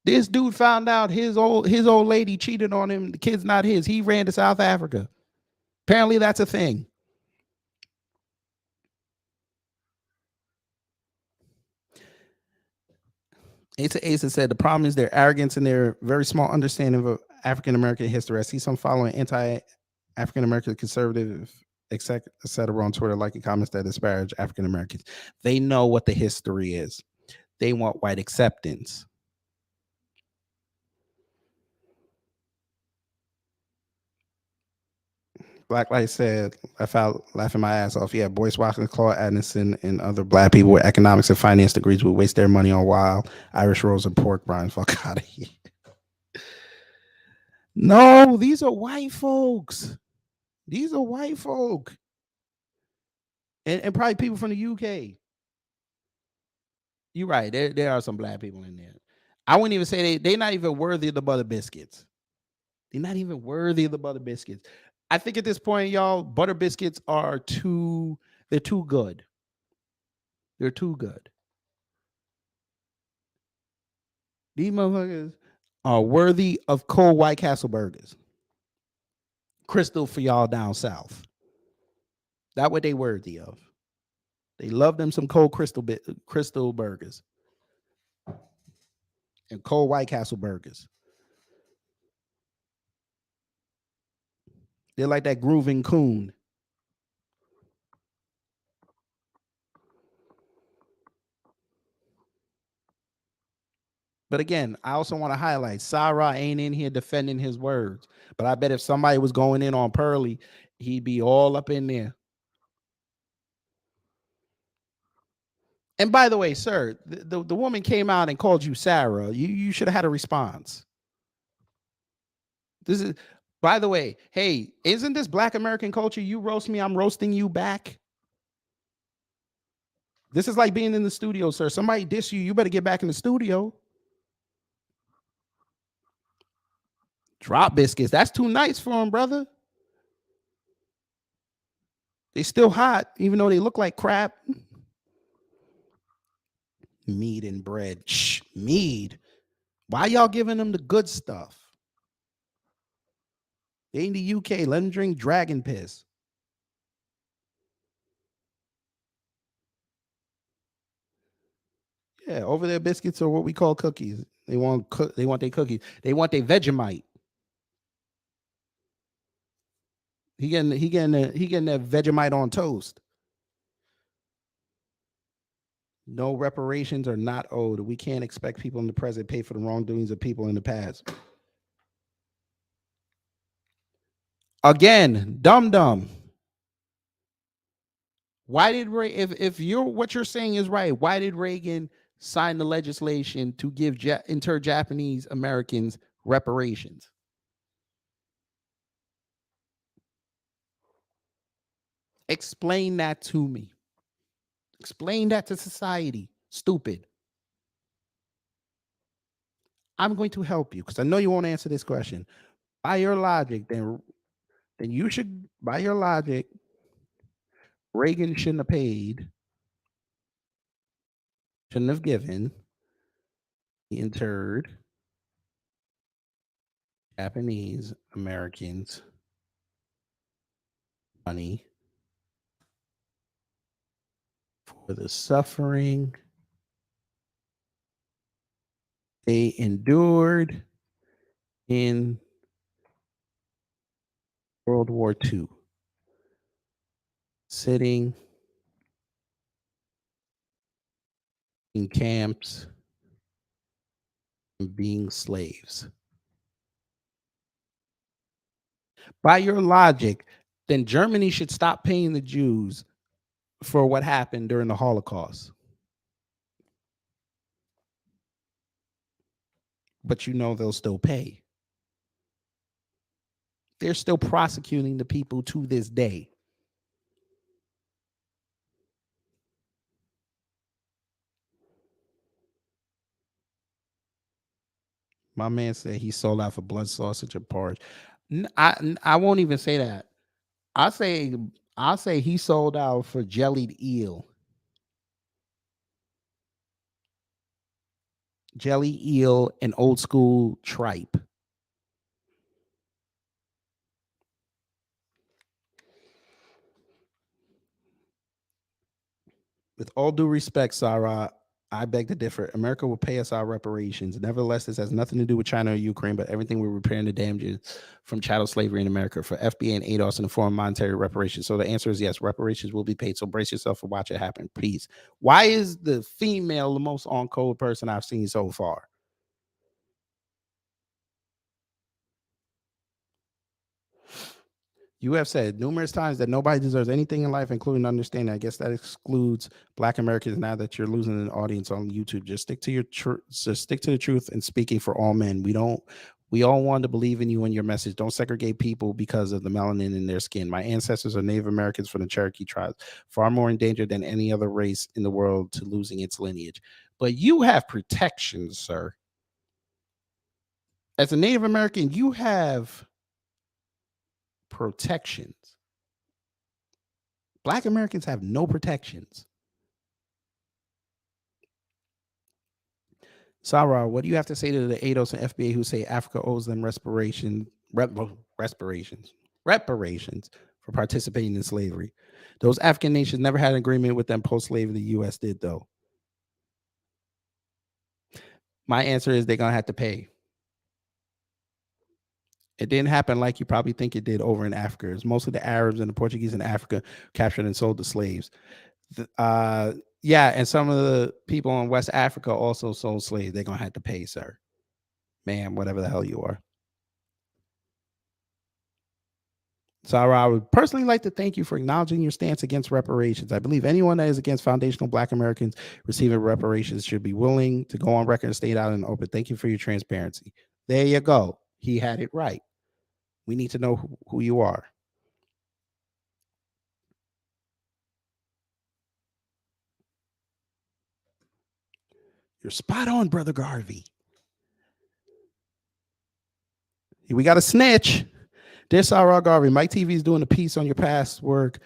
This dude found out his old lady cheated on him. The kid's not his. He ran to South Africa. Apparently that's a thing. Asa said the problem is their arrogance and their very small understanding of African American history. I see some following anti-African American conservative, etc. on Twitter liking comments that disparage African Americans. They know what the history is. They want white acceptance. Blacklight said, I felt laughing my ass off. Yeah, Boyce Watkins, Claude Addison, and other Black people with economics and finance degrees would waste their money on wild Irish rolls and pork rinds. Fuck out of here. No, these are white folks. These are white folk. And probably people from the UK. You're right. There are some Black people in there. I wouldn't even say they're not even worthy of the butter biscuits. They're not even worthy of the butter biscuits. I think at this point, y'all, butter biscuits they're too good. They're too good. These motherfuckers are worthy of cold White Castle burgers. Crystal for y'all down south. That's what they worthy of. They love them some cold crystal burgers. And cold White Castle burgers. They're like that grooving coon. But again, I also want to highlight Sa Ra ain't in here defending his words. But I bet if somebody was going in on Pearly, he'd be all up in there. And by the way, sir, the woman came out and called you Sarah. You should have had a response. This is, by the way, hey, isn't this Black American culture? You roast me, I'm roasting you back. This is like being in the studio, sir. Somebody diss you, you better get back in the studio. Drop biscuits. That's too nice for them, brother. They still hot, even though they look like crap. Mead and bread. Shh, mead. Why y'all giving them the good stuff? They in the UK. Let them drink dragon piss. Yeah, over their biscuits are what we call cookies. They want they want their cookies. They want their Vegemite. He getting that Vegemite on toast. No reparations are not owed. We can't expect people in the present pay for the wrongdoings of people in the past. Again, dumb. Why did if you're what you're saying is right, why did Reagan sign the legislation to give inter-Japanese Americans reparations? Explain that to me. Explain that to society. Stupid. I'm going to help you because I know you won't answer this question. By your logic, then you should, by your logic, Reagan shouldn't have paid, shouldn't have given the interred Japanese Americans money for the suffering they endured in World War II, sitting in camps and being slaves. By your logic, then Germany should stop paying the Jews for what happened during the Holocaust. But you know they'll still pay. They're still prosecuting the people to this day. My man said he sold out for blood sausage and porridge. I won't even say that. I'll say he sold out for jellied eel. Jelly eel and old school tripe. With all due respect, Sarah, I beg to differ. America will pay us our reparations. Nevertheless, this has nothing to do with China or Ukraine, but everything we're repairing the damages from chattel slavery in America for FBA and ADOS in the form of monetary reparations. So the answer is yes, reparations will be paid. So brace yourself for watch it happen, please. Why is the female the most on code person I've seen so far? You have said numerous times that nobody deserves anything in life, including understanding. I guess that excludes Black Americans. Now that you're losing an audience on YouTube, just stick to your just stick to the truth and speaking for all men. We all want to believe in you and your message. Don't segregate people because of the melanin in their skin. My ancestors are Native Americans from the Cherokee tribes, far more endangered than any other race in the world to losing its lineage. But you have protections, sir. As a Native American, you have protections. Black Americans have no protections. Sarah, what do you have to say to the ADOS and FBA who say Africa owes them reparations for participating in slavery? Those African nations never had an agreement with them post-slavery. The U.S. did, though. My answer is they're going to have to pay. It didn't happen like you probably think it did over in Africa. It's mostly the Arabs and the Portuguese in Africa captured and sold the slaves. Yeah, and some of the people in West Africa also sold slaves. They're going to have to pay, sir. Ma'am, whatever the hell you are. Sarah, I would personally like to thank you for acknowledging your stance against reparations. I believe anyone that is against foundational Black Americans receiving reparations should be willing to go on record and state out in the open. Thank you for your transparency. There you go. He had it right. We need to know who you are. You're spot on, Brother Garvey. We got a snitch. Dear Sa Ra Garvey, Mike TV is doing a piece on your past work,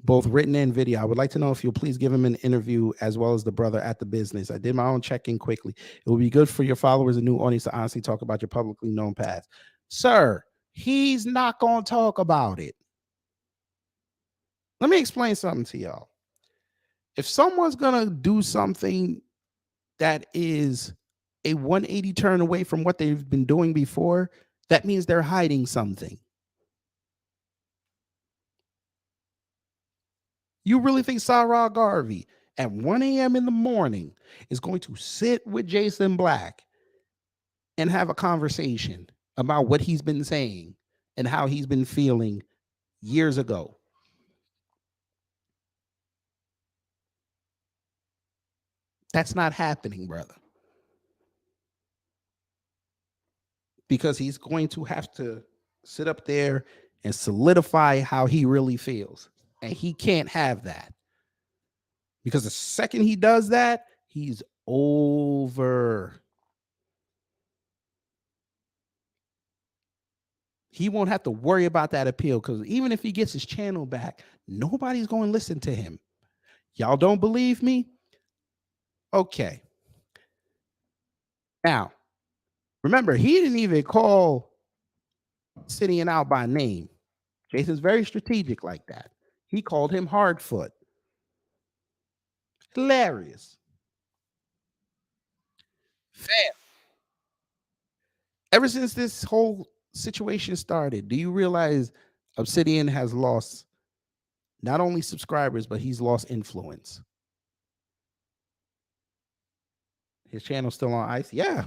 both written and video. I would like to know if you'll please give him an interview as well as the brother at the business. I did my own check-in quickly. It will be good for your followers and new audience to honestly talk about your publicly known past. Sir, he's not going to talk about it. Let me explain something to y'all. If someone's going to do something that is a 180 turn away from what they've been doing before, that means they're hiding something. You really think Sa Ra Garvey at 1 a.m. in the morning is going to sit with Jason Black and have a conversation about what he's been saying and how he's been feeling years ago? That's not happening, brother. Because he's going to have to sit up there and solidify how he really feels. And he can't have that. Because the second he does that, he's over. He won't have to worry about that appeal, because even if he gets his channel back, nobody's going to listen to him. Y'all don't believe me? Okay. Now, remember, he didn't even call Obsidian out by name. Jason's very strategic like that. He called him Hardfoot. Hilarious. Fam. Ever since this whole situation started, do you realize Obsidian has lost not only subscribers, but he's lost influence? His channel's still on ice? Yeah.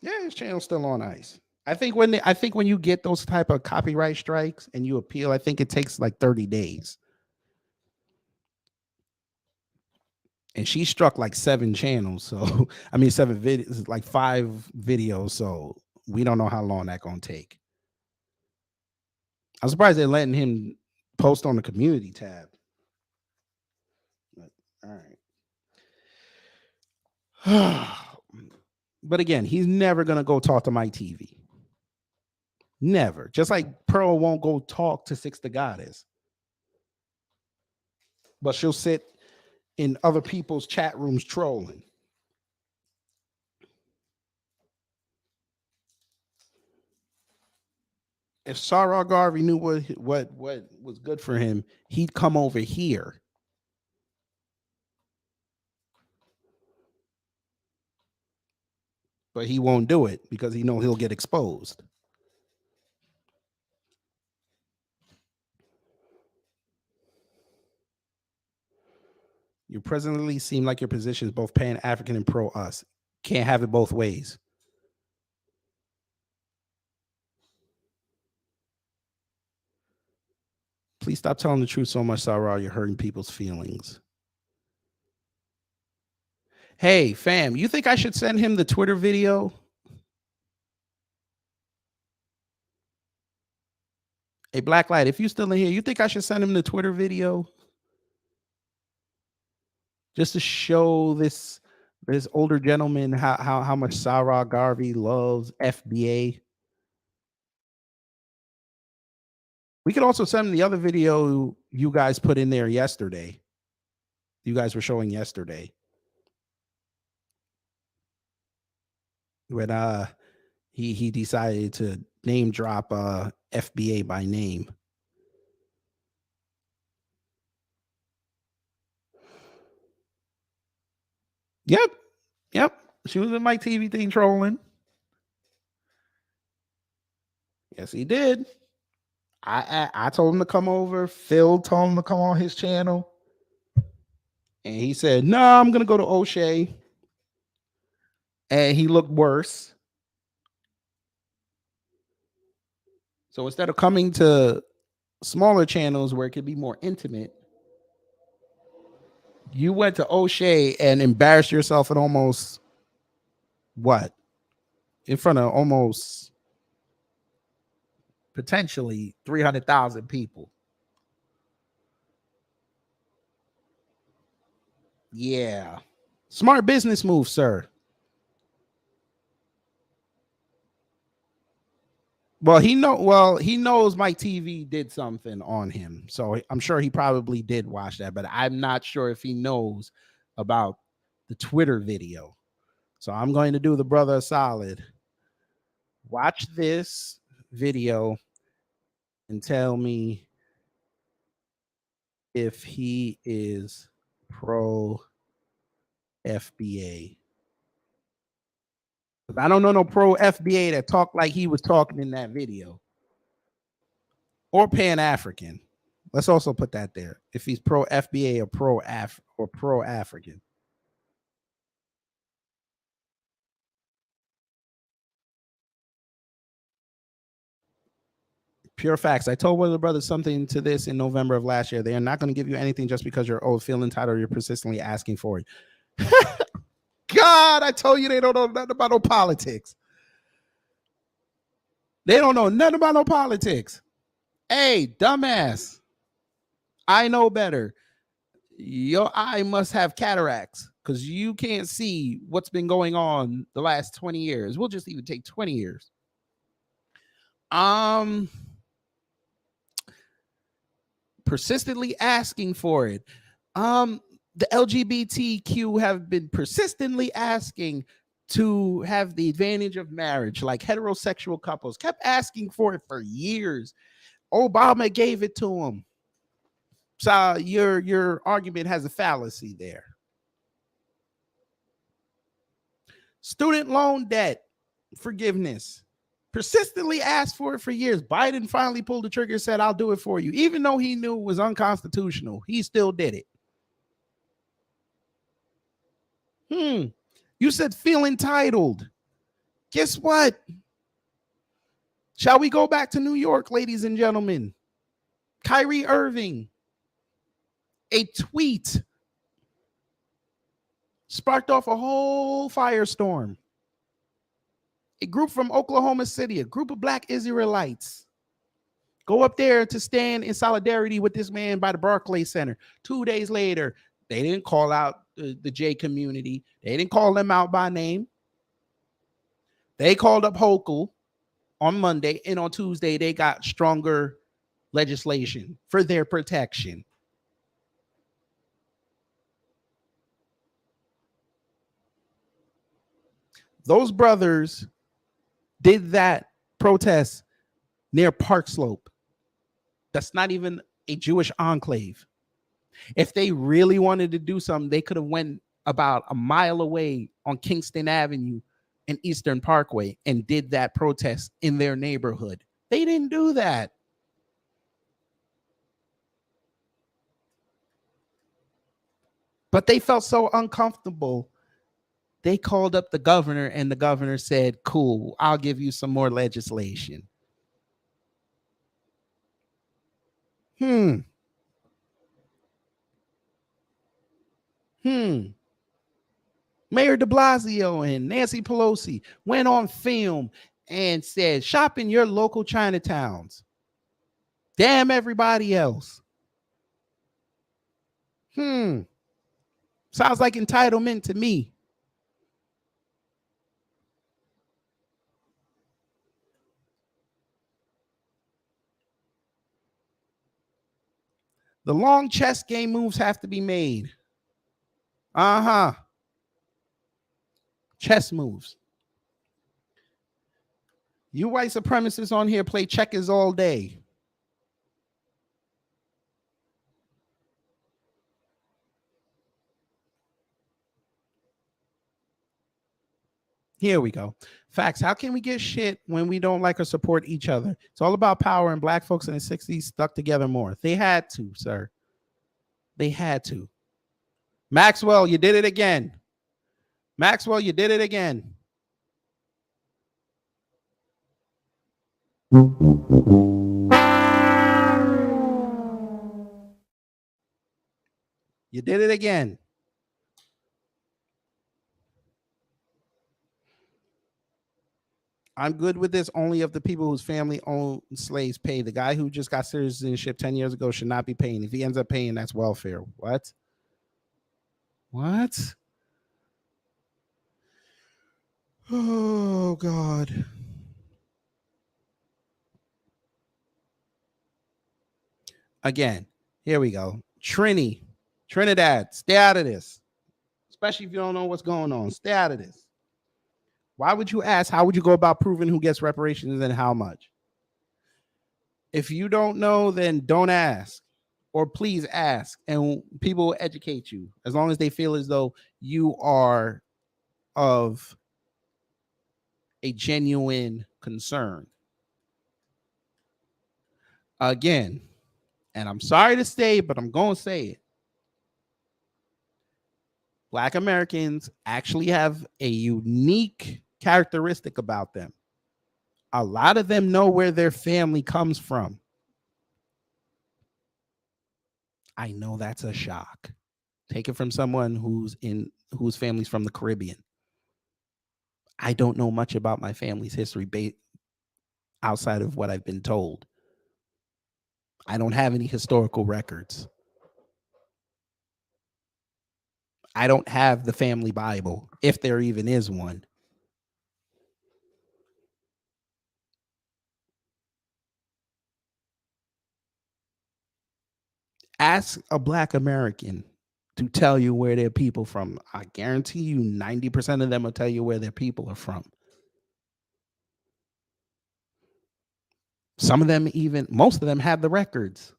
Yeah, his channel's still on ice. I think when you get those type of copyright strikes and you appeal, I think it takes like 30 days. And she struck like 7 channels. So, I mean, 7 videos, like 5 videos. So we don't know how long that's going to take. I'm surprised they're letting him post on the community tab. But, all right. But again, he's never going to go talk to my TV. Never. Just like Pearl won't go talk to Six the Goddess. But she'll sit in other people's chat rooms trolling. If Sa Ra Garvey knew what was good for him, he'd come over here. But he won't do it because he knows he'll get exposed. You presently seem like your position is both pan-African and pro-us. Can't have it both ways. Please stop telling the truth so much, Sa Ra. You're hurting people's feelings. Hey, fam, you think I should send him the Twitter video? Hey, Blacklight, if you're still in here, you think I should send him the Twitter video? Just to show this older gentleman how much Sa Ra Garvey loves FBA. We could also send him the other video you guys put in there yesterday. You guys were showing yesterday. When he decided to name drop FBA by name. Yep. She was in my TV thing trolling. Yes, he did. I told him to come over. Phil told him to come on his channel. And he said, no, I'm going to go to O'Shea. And he looked worse. So instead of coming to smaller channels where it could be more intimate, you went to O'Shea and embarrassed yourself in almost what? In front of almost potentially 300,000 people. Yeah. Smart business move, sir. Well, he knows Mike TV did something on him. So I'm sure he probably did watch that, but I'm not sure if he knows about the Twitter video. So I'm going to do the brother a solid. Watch this video and tell me if he is pro FBA. I don't know no pro FBA that talk like he was talking in that video. Or Pan-African. Let's also put that there. If he's pro FBA or pro African. Pure facts. I told one of the brothers something to this in November of last year. They are not going to give you anything just because you're old, feeling entitled, or you're persistently asking for it. God, I told you they don't know nothing about no politics. They don't know nothing about no politics. Hey, dumbass. I know better. Your eye must have cataracts because you can't see what's been going on the last 20 years. We'll just even take 20 years. Persistently asking for it. The LGBTQ have been persistently asking to have the advantage of marriage, like heterosexual couples kept asking for it for years. Obama gave it to them. So your argument has a fallacy there. Student loan debt forgiveness. Persistently asked for it for years. Biden finally pulled the trigger and said, I'll do it for you. Even though he knew it was unconstitutional, he still did it. You said feel entitled. Guess what? Shall we go back to New York, ladies and gentlemen? Kyrie Irving. A tweet sparked off a whole firestorm. A group from Oklahoma City, a group of Black Israelites, go up there to stand in solidarity with this man by the Barclays Center. 2 days later, they didn't call out the J community. They didn't call them out by name. They called up Hochul on Monday, and on Tuesday, they got stronger legislation for their protection. Those brothers did that protest near Park Slope. That's not even a Jewish enclave. If they really wanted to do something, they could have went about a mile away on Kingston Avenue and Eastern Parkway and did that protest in their neighborhood. They didn't do that. But they felt so uncomfortable. They called up the governor, and the governor said, cool, I'll give you some more legislation. Mayor de Blasio and Nancy Pelosi went on film and said, shop in your local Chinatowns. Damn everybody else. Sounds like entitlement to me. The long chess game moves have to be made. Chess moves. You white supremacists on here play checkers all day. Here we go. Facts. How can we get shit when we don't like or support each other? It's all about power, and Black folks in the 60s stuck together more. They had to, sir. They had to. Maxwell, you did it again. Maxwell, you did it again. You did it again. I'm good with this only if the people whose family owned slaves pay. The guy who just got citizenship 10 years ago should not be paying. If he ends up paying, that's welfare. What? Oh God. Again, here we go. Trinidad, stay out of this. Especially if you don't know what's going on. Stay out of this. Why would you ask? How would you go about proving who gets reparations and how much? If you don't know, then don't ask. Or please ask, and people will educate you as long as they feel as though you are of a genuine concern. Again, and I'm sorry to say, but I'm going to say it. Black Americans actually have a unique characteristic about them. A lot of them know where their family comes from. I know that's a shock. Take it from someone whose family's from the Caribbean. I don't know much about my family's history outside of what I've been told. I don't have any historical records. I don't have the family Bible, if there even is one. Ask a Black American to tell you where their people from. I guarantee you 90% of them will tell you where their people are from. Some of them most of them have the records.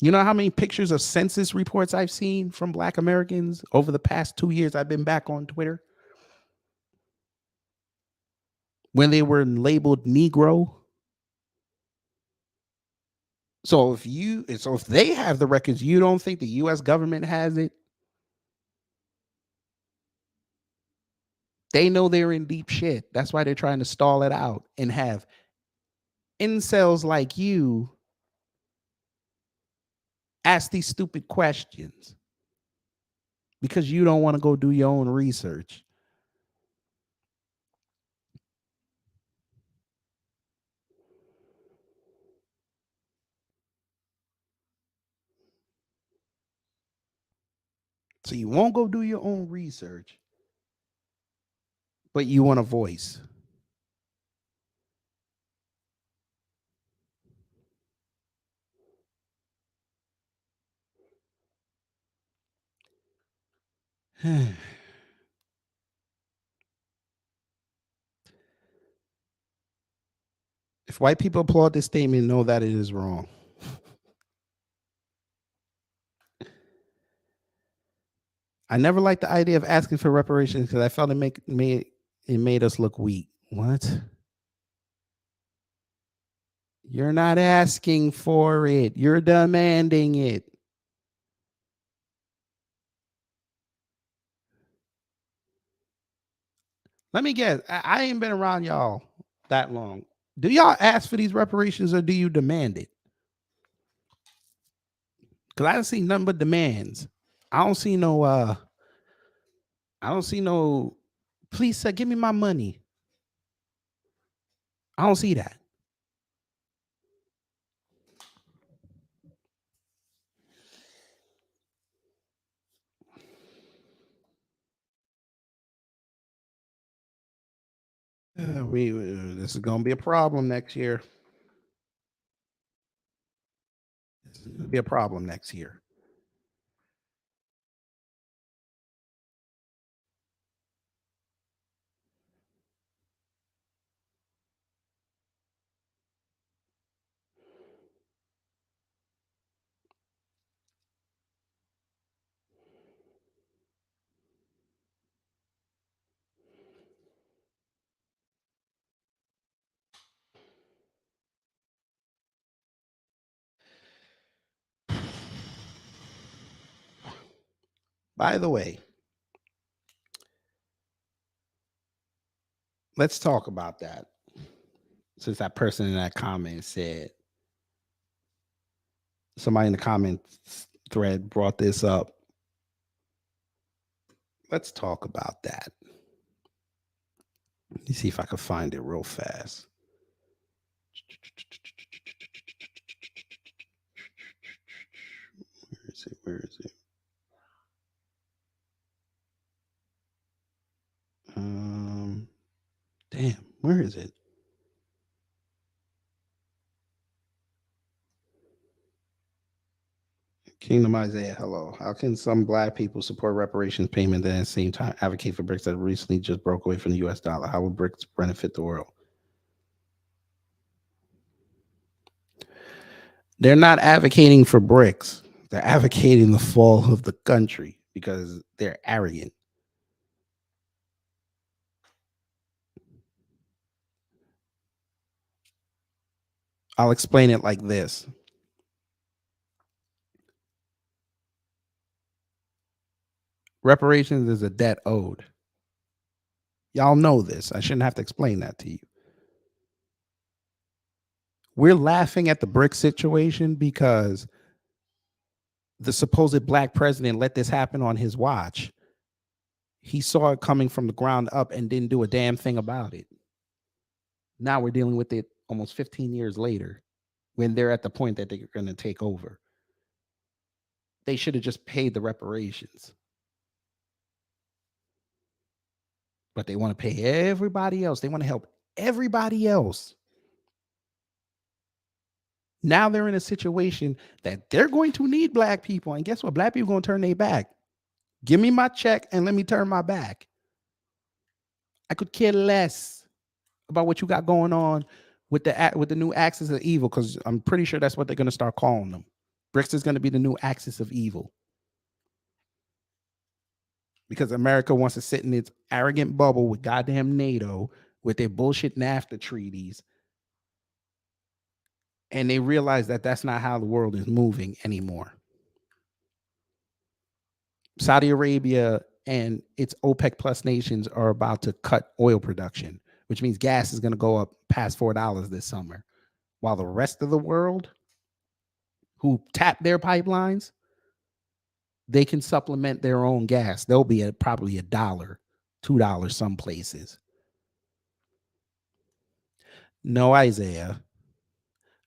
You know how many pictures of census reports I've seen from Black Americans over the past 2 years I've been back on Twitter? When they were labeled Negro. So if they have the records, you don't think the US government has it? They know they're in deep shit. That's why they're trying to stall it out and have incels like you ask these stupid questions because you don't want to go do your own research. So you won't go do your own research, but you want a voice. If white people applaud this statement, know that it is wrong. I never liked the idea of asking for reparations because I felt it made us look weak. What? You're not asking for it. You're demanding it. Let me guess. I ain't been around y'all that long. Do y'all ask for these reparations or do you demand it? Because I don't see nothing but demands. I don't see no please sir, give me my money. I don't see that. This is gonna be a problem next year. This is gonna be a problem next year. By the way, let's talk about that. Since that person in that comment said, somebody in the comments thread brought this up. Let's talk about that. Let me see if I can find it real fast. Where is it? Damn, where is it? Kingdom Isaiah, hello. How can some black people support reparations payment and at the same time advocate for BRICS that recently just broke away from the US dollar? How will BRICS benefit the world? They're not advocating for BRICS. They're advocating the fall of the country because they're arrogant. I'll explain it like this. Reparations is a debt owed. Y'all know this. I shouldn't have to explain that to you. We're laughing at the BRICS situation because the supposed black president let this happen on his watch. He saw it coming from the ground up and didn't do a damn thing about it. Now we're dealing with it almost 15 years later when they're at the point that they're going to take over. They should have just paid the reparations. But they want to pay everybody else. They want to help everybody else. Now they're in a situation that they're going to need black people. And guess what? Black people are going to turn their back. Give me my check and let me turn my back. I could care less about what you got going on with the new axis of evil, because I'm pretty sure that's what they're going to start calling them. BRICS is going to be the new axis of evil. Because America wants to sit in its arrogant bubble with goddamn NATO, with their bullshit NAFTA treaties. And they realize that that's not how the world is moving anymore. Saudi Arabia and its OPEC plus nations are about to cut oil production, which means gas is going to go up past $4 this summer. While the rest of the world who tap their pipelines, they can supplement their own gas. They'll be at probably $1, $2 some places. No, Isaiah.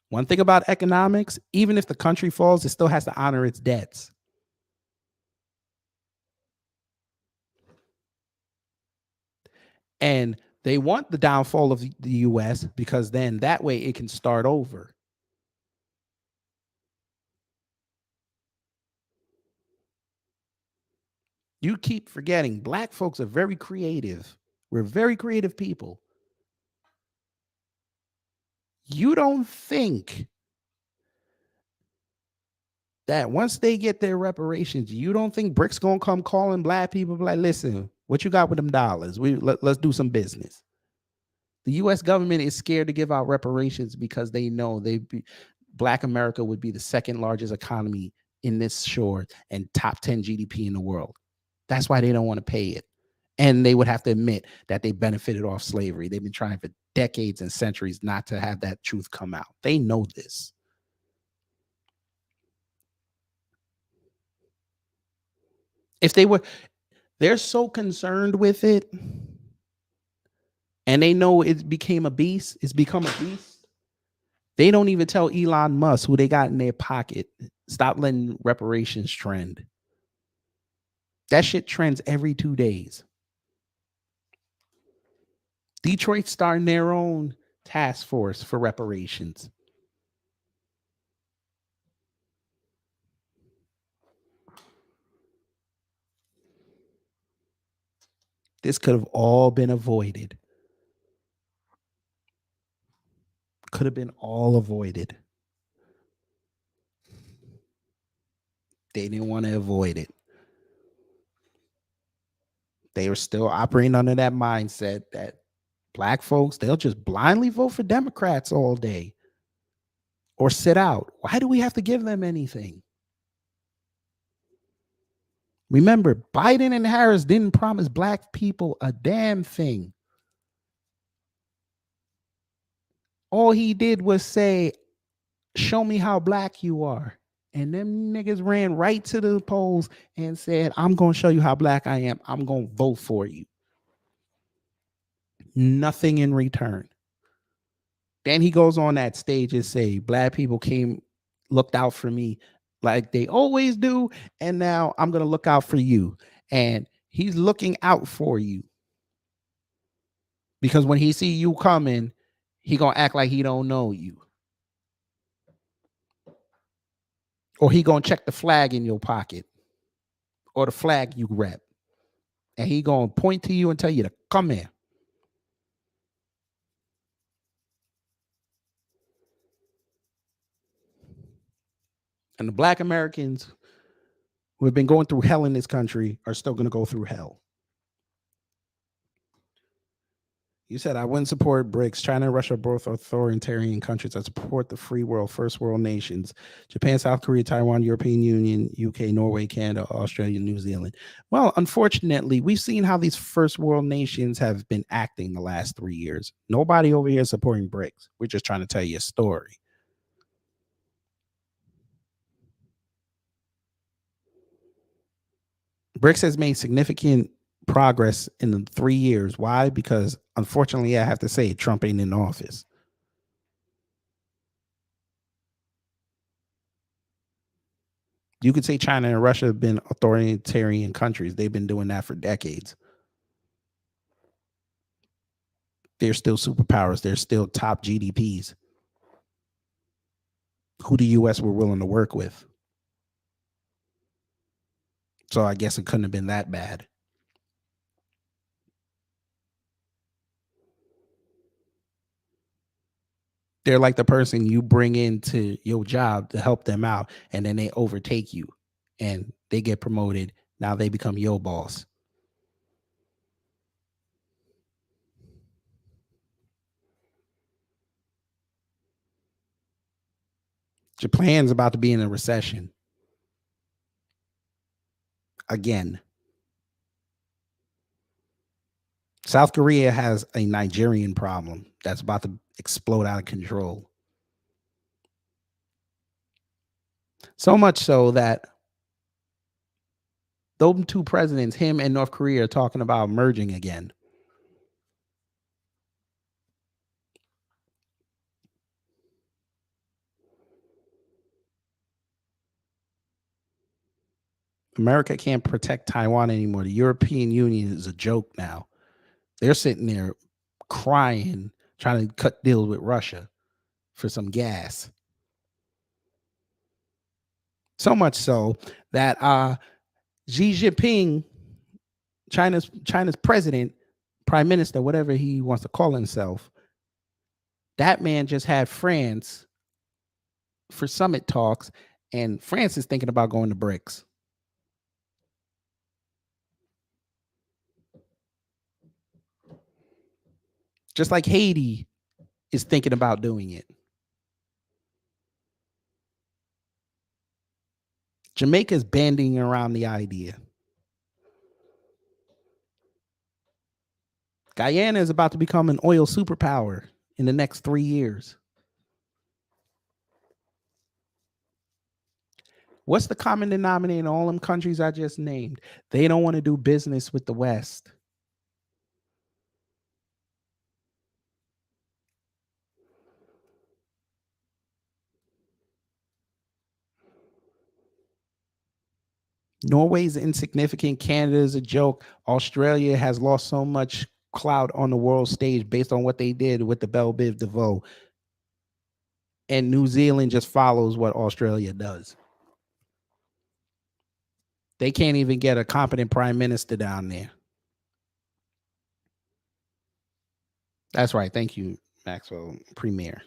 One thing about economics, even if the country falls, it still has to honor its debts. And they want the downfall of the US because then that way it can start over. You keep forgetting black folks are very creative. We're very creative people. You don't think that once they get their reparations, you don't think BRICS gonna come calling black people like, listen, what you got with them dollars? Let's do some business. The U.S. government is scared to give out reparations because they know Black America would be the second largest economy in this shore and top 10 GDP in the world. That's why they don't want to pay it. And they would have to admit that they benefited off slavery. They've been trying for decades and centuries not to have that truth come out. They know this. If they're so concerned with it, and they know it became a beast, it's become a beast. They don't even tell Elon Musk, who they got in their pocket, stop letting reparations trend. That shit trends every 2 days. Detroit's starting their own task force for reparations. This could have all been avoided. Could have been all avoided. They didn't want to avoid it. They were still operating under that mindset that black folks, they'll just blindly vote for Democrats all day or sit out. Why do we have to give them anything? Remember, Biden and Harris didn't promise black people a damn thing. All he did was say, show me how black you are. And them niggas ran right to the polls and said, I'm going to show you how black I am. I'm going to vote for you. Nothing in return. Then he goes on that stage and say, black people looked out for me like they always do. And now I'm going to look out for you. And he's looking out for you. Because when he see you coming, he gonna act like he don't know you. Or he gonna check the flag in your pocket or the flag you rep. And he gonna point to you and tell you to come here. And the Black Americans who have been going through hell in this country are still gonna go through hell. You said I wouldn't support BRICS. China and Russia are both authoritarian countries. I support the free world, first world nations. Japan, South Korea, Taiwan, European Union, UK, Norway, Canada, Australia, New Zealand. Well, unfortunately, we've seen how these first world nations have been acting the last 3 years. Nobody over here is supporting BRICS. We're just trying to tell you a story. BRICS has made significant progress in the 3 years. Why? Because unfortunately, I have to say, Trump ain't in office. You could say China and Russia have been authoritarian countries. They've been doing that for decades. They're still superpowers. They're still top GDPs. Who the US were willing to work with. So I guess it couldn't have been that bad. They're like the person you bring into your job to help them out, and then they overtake you and they get promoted. Now they become your boss. Japan's about to be in a recession. Again. South Korea has a Nigerian problem that's about to explode out of control. So much so that those two presidents, him and North Korea, are talking about merging again. America can't protect Taiwan anymore. The European Union is a joke now. They're sitting there crying, trying to cut deals with Russia for some gas. So much so that Xi Jinping, China's president, prime minister, whatever he wants to call himself, that man just had France for summit talks, and France is thinking about going to BRICS. Just like Haiti is thinking about doing it. Jamaica's banding around the idea. Guyana is about to become an oil superpower in the next 3 years. What's the common denominator in all them countries I just named? They don't want to do business with the West. Norway's insignificant. Canada is a joke. Australia has lost so much clout on the world stage based on what they did with the Belle Biv DeVoe. And New Zealand just follows what Australia does. They can't even get a competent prime minister down there. That's right. Thank you, Maxwell Premier.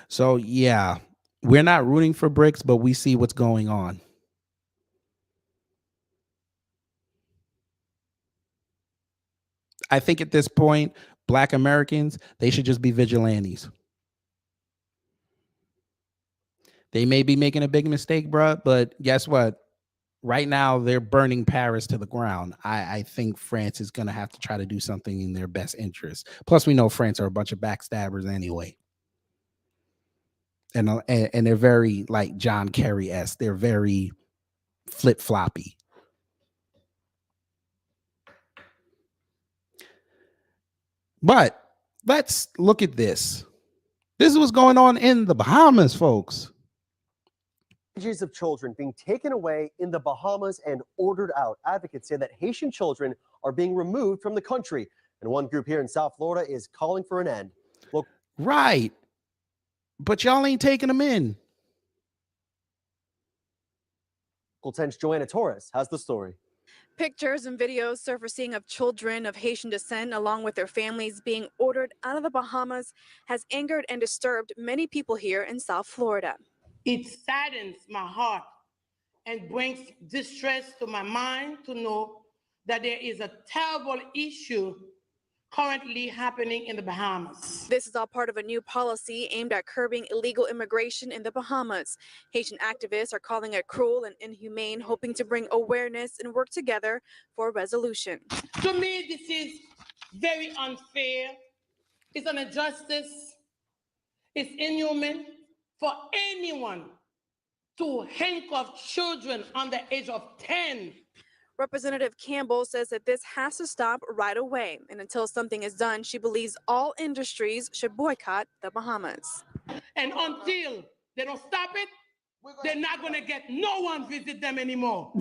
So, yeah, we're not rooting for BRICS, but we see what's going on. I think at this point, Black Americans, they should just be vigilantes. They may be making a big mistake, bro, but guess what? Right now, they're burning Paris to the ground. I think France is going to have to try to do something in their best interest. Plus, we know France are a bunch of backstabbers anyway. And they're very, like, John Kerry-esque. They're very flip-floppy. But let's look at this. This is what's going on in the Bahamas, folks. Images of children being taken away in the Bahamas and ordered out. Advocates say that Haitian children are being removed from the country, and one group here in South Florida is calling for an end. Right. But y'all ain't taking them in. Local 10's Joanna Torres has the story. Pictures and videos surfacing of children of Haitian descent along with their families being ordered out of the Bahamas has angered and disturbed many people here in South Florida. It saddens my heart and brings distress to my mind to know that there is a terrible issue currently happening in the Bahamas. This is all part of a new policy aimed at curbing illegal immigration in the Bahamas. Haitian activists are calling it cruel and inhumane, hoping to bring awareness and work together for a resolution. To me, this is very unfair. It's an injustice. It's inhuman for anyone to handcuff children under the age of 10. Representative Campbell says that this has to stop right away, and until something is done, she believes all industries should boycott the Bahamas. And until they don't stop it, they're not going to get no one visit them anymore.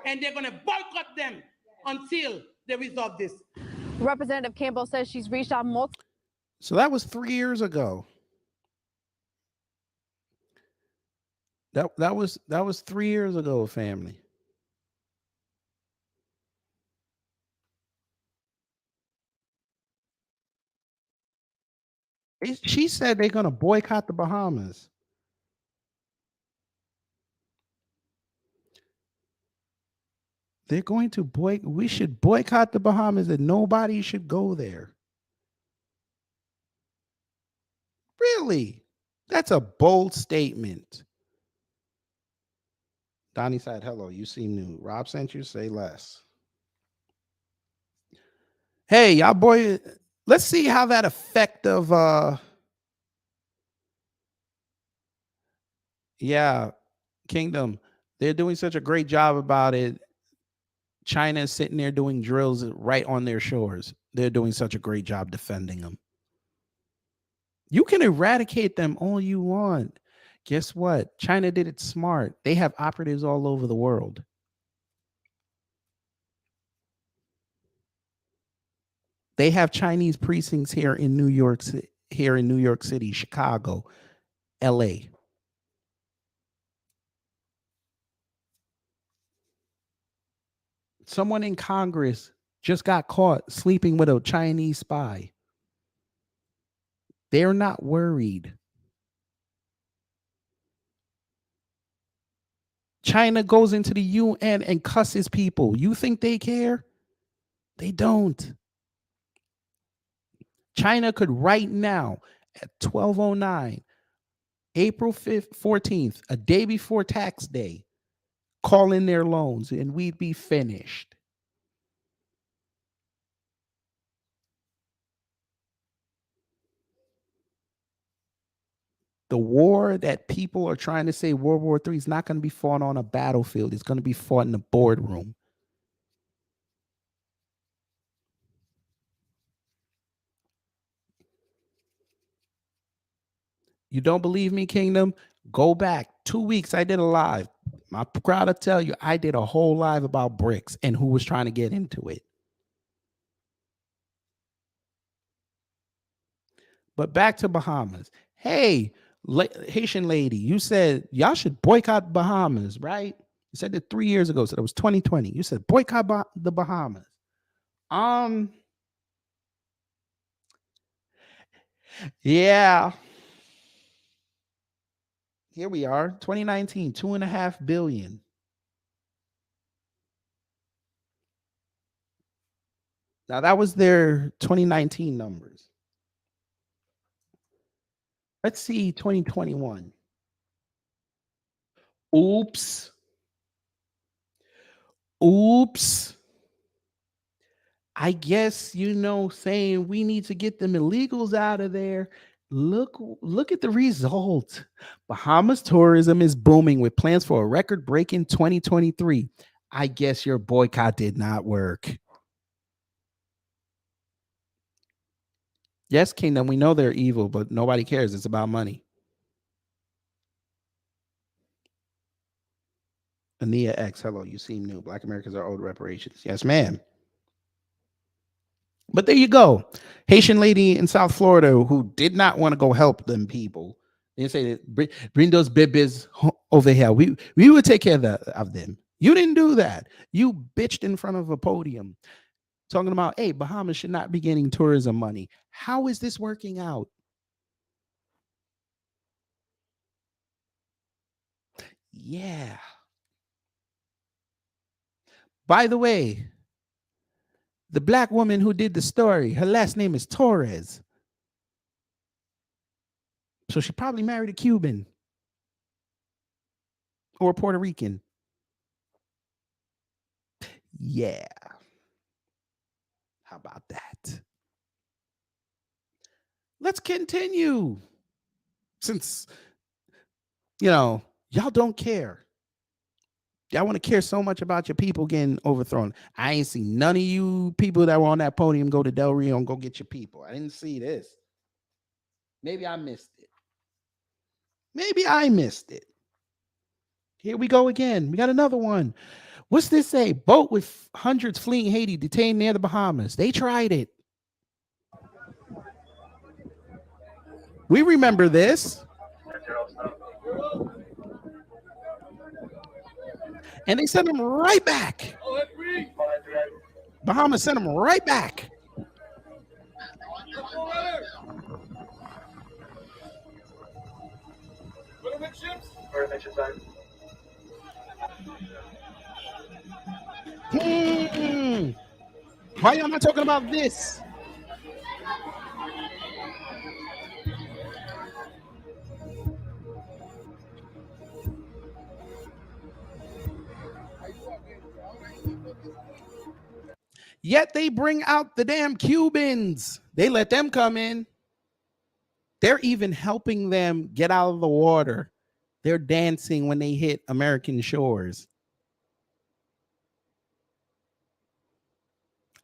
And they're going to boycott them until they resolve this. Representative Campbell says she's reached out multiple. So that was 3 years ago. That was 3 years ago, family. She said they're going to boycott the Bahamas. They're going to we should boycott the Bahamas and nobody should go there. Really? That's a bold statement. Donnie said, hello, you seem new. Rob sent you, say less. Hey, y'all boy, let's see how that effect of yeah, Kingdom. They're doing such a great job about it. China is sitting there doing drills right on their shores. They're doing such a great job defending them. You can eradicate them all you want. Guess what? China did it smart. They have operatives all over the world. They have Chinese precincts here in New York City, Chicago, LA. Someone in Congress just got caught sleeping with a Chinese spy. They're not worried. China goes into the UN and cusses people. You think they care? They don't. China could right now at 12:09, April 5th, 14th, a day before tax day, call in their loans and we'd be finished. The war that people are trying to say World War III is not going to be fought on a battlefield. It's going to be fought in the boardroom. You don't believe me, Kingdom? Go back 2 weeks. I did a live. I'm proud to tell you, I did a whole live about BRICS and who was trying to get into it. But back to Bahamas. Hey, Haitian lady, you said y'all should boycott Bahamas, right? You said it 3 years ago, so that was 2020. You said boycott the Bahamas. Yeah. Here we are, 2019, $2.5 billion. Now that was their 2019 numbers. Let's see 2021. Oops. I guess, saying we need to get them illegals out of there. Look at the result. Bahamas tourism is booming with plans for a record-breaking 2023. I guess your boycott did not work. Yes, Kingdom, we know they're evil, but nobody cares. It's about money. Ania X, hello, you seem new. Black Americans are old reparations. Yes, ma'am. But there you go. Haitian lady in South Florida who did not want to go help them people. They say, bring those babies over here. We would take care of them. You didn't do that. You bitched in front of a podium talking about, hey, Bahamas should not be getting tourism money. How is this working out? Yeah. By the way, the black woman who did the story, her last name is Torres. So she probably married a Cuban or a Puerto Rican. Yeah. How about that? Let's continue. Since, y'all don't care. Y'all want to care so much about your people getting overthrown. I ain't seen none of you people that were on that podium go to Del Rio and go get your people. I didn't see this. Maybe I missed it. Here we go again. We got another one. What's this say? Boat with hundreds fleeing Haiti detained near the Bahamas. They tried it. We remember this. And they sent them right back. Bahamas sent them right back. Why y'all not talking about this? Yet they bring out the damn Cubans. They let them come in. They're even helping them get out of the water. They're dancing when they hit American shores.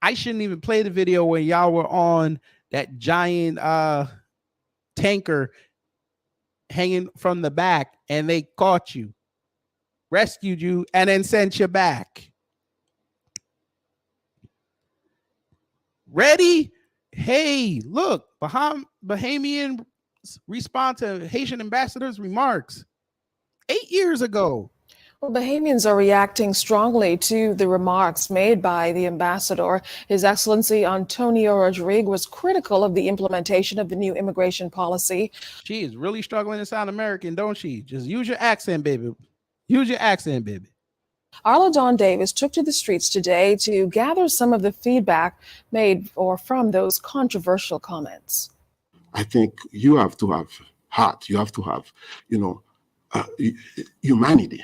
I shouldn't even play the video where y'all were on that giant tanker hanging from the back and they caught you, rescued you, and then sent you back. Ready? Hey, look, Bahamian respond to Haitian ambassador's remarks 8 years ago. Well, Bahamians are reacting strongly to the remarks made by the ambassador. His Excellency Antonio Rodriguez was critical of the implementation of the new immigration policy. She is really struggling to sound American, don't she? Just use your accent, baby. Use your accent, baby. Arla Dawn Davis took to the streets today to gather some of the feedback made from those controversial comments. I think you have to have heart. You have to have, humanity.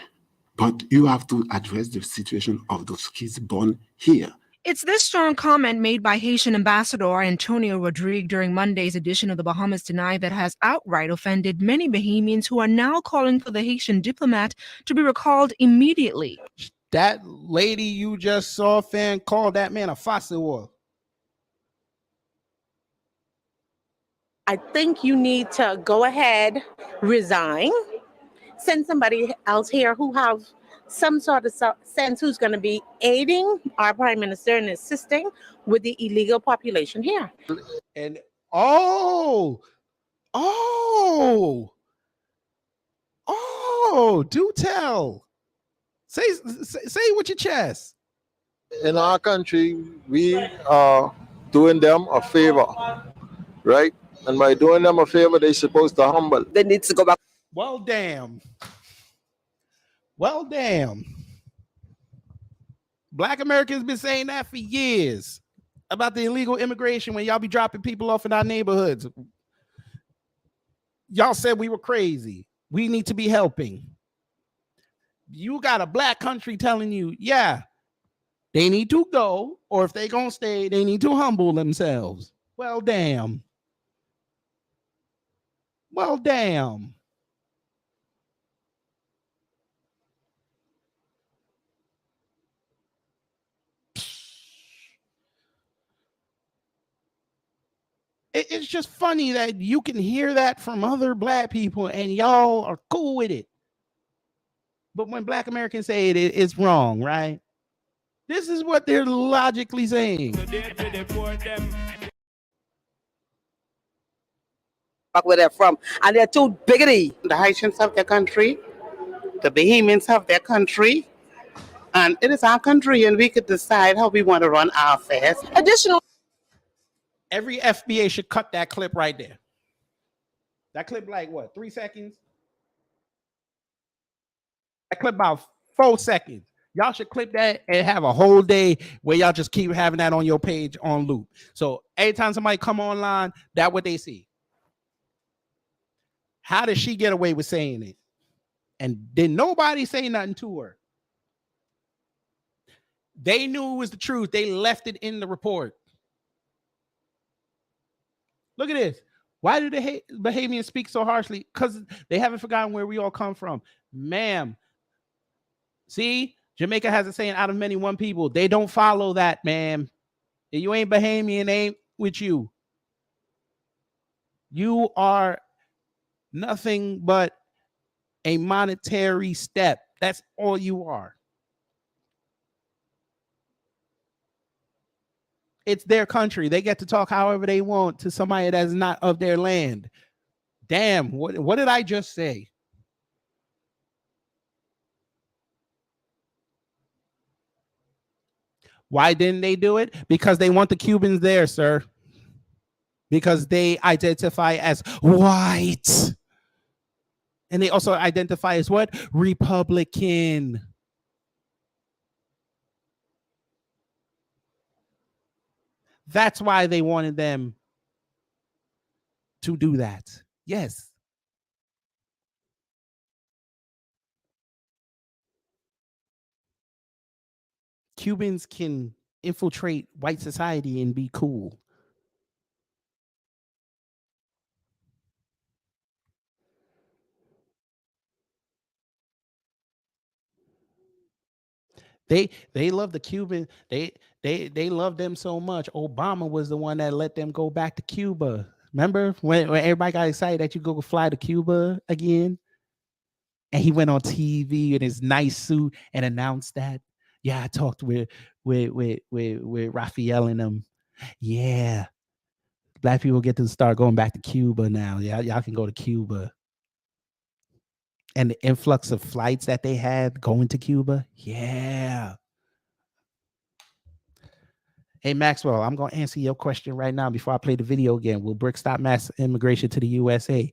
But you have to address the situation of those kids born here. It's this strong comment made by Haitian Ambassador Antonio Rodriguez during Monday's edition of the Bahamas Tonight that has outright offended many Bahamians who are now calling for the Haitian diplomat to be recalled immediately. That lady you just saw, fan, called that man a fossil. I think you need to go ahead, resign, send somebody else here who have some sort of sense who's going to be aiding our prime minister and assisting with the illegal population here. And do tell. Say with your chest. In our country, we are doing them a favor, right? And by doing them a favor, they're supposed to humble. They need to go back. Well, damn. Black Americans been saying that for years about the illegal immigration when y'all be dropping people off in our neighborhoods. Y'all said we were crazy. We need to be helping. You got a black country telling you, yeah, they need to go, or if they gonna stay, they need to humble themselves. Well, damn. It's just funny that you can hear that from other black people and y'all are cool with it. But when Black Americans say it's wrong, right? This is what they're logically saying. Back where they're from, and they're too biggity. The Haitians have their country, the Bahamians have their country, and it is our country, and we could decide how we want to run our affairs. Additional. Every FBA should cut that clip right there. That clip, like what, 3 seconds? That clip about 4 seconds. Y'all should clip that and have a whole day where y'all just keep having that on your page on loop. So anytime somebody come online, that's what they see. How did she get away with saying it? And did nobody say nothing to her? They knew it was the truth. They left it in the report. Look at this. Why do the Bahamians speak so harshly? Because they haven't forgotten where we all come from. Ma'am. See, Jamaica has a saying, out of many, one people. They don't follow that, ma'am. If you ain't Bahamian, ain't with you. You are nothing but a monetary step. That's all you are. It's their country. They get to talk however they want to somebody that's not of their land. Damn, what did I just say? Why didn't they do it? Because they want the Cubans there, sir. Because they identify as white. And they also identify as what? Republican. That's why they wanted them to do that. Yes. Cubans can infiltrate white society and be cool. They love the Cuban. They love them so much. Obama was the one that let them go back to Cuba. Remember when everybody got excited that you go fly to Cuba again? And he went on TV in his nice suit and announced that. Yeah, I talked with Raphael and them. Yeah. Black people get to start going back to Cuba now. Yeah, y'all can go to Cuba. And the influx of flights that they had going to Cuba. Yeah. Hey, Maxwell, I'm going to answer your question right now before I play the video again. Will BRICS stop mass immigration to the USA?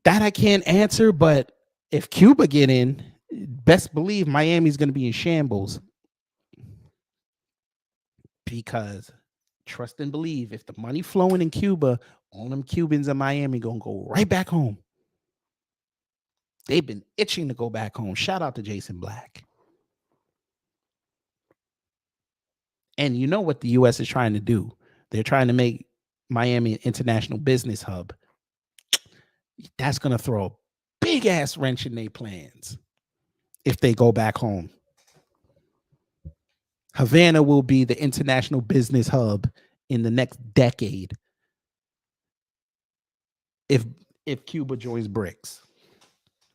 That I can't answer, but if Cuba get in, best believe Miami's going to be in shambles. Because trust and believe, if the money flowing in Cuba, all them Cubans in Miami going to go right back home. They've been itching to go back home. Shout out to Jason Black. And you know what the U.S. is trying to do? They're trying to make Miami an international business hub. That's going to throw a big ass wrench in their plans if they go back home. Havana will be the international business hub in the next decade if Cuba joins BRICS.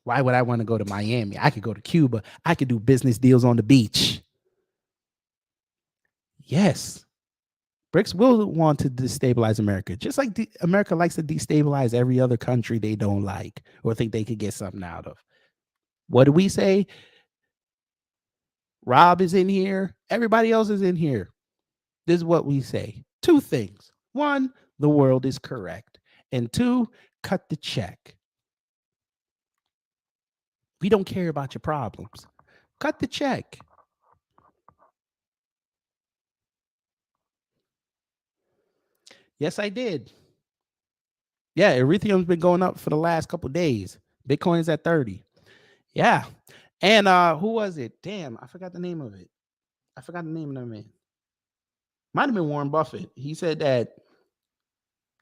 Why would I want to go to Miami? I could go to Cuba. I could do business deals on the beach. Yes. BRICS will want to destabilize America, just like America likes to destabilize every other country they don't like or think they could get something out of. What do we say? Rob is in here. Everybody else is in here. This is what we say. 2 things. 1, the world is correct. And 2, cut the check. We don't care about your problems. Cut the check. Yes, I did. Yeah, Ethereum's been going up for the last couple of days. Bitcoin's at 30. Yeah. And who was it? Damn, I forgot the name of it. I forgot the name of that man. Might have been Warren Buffett. He said that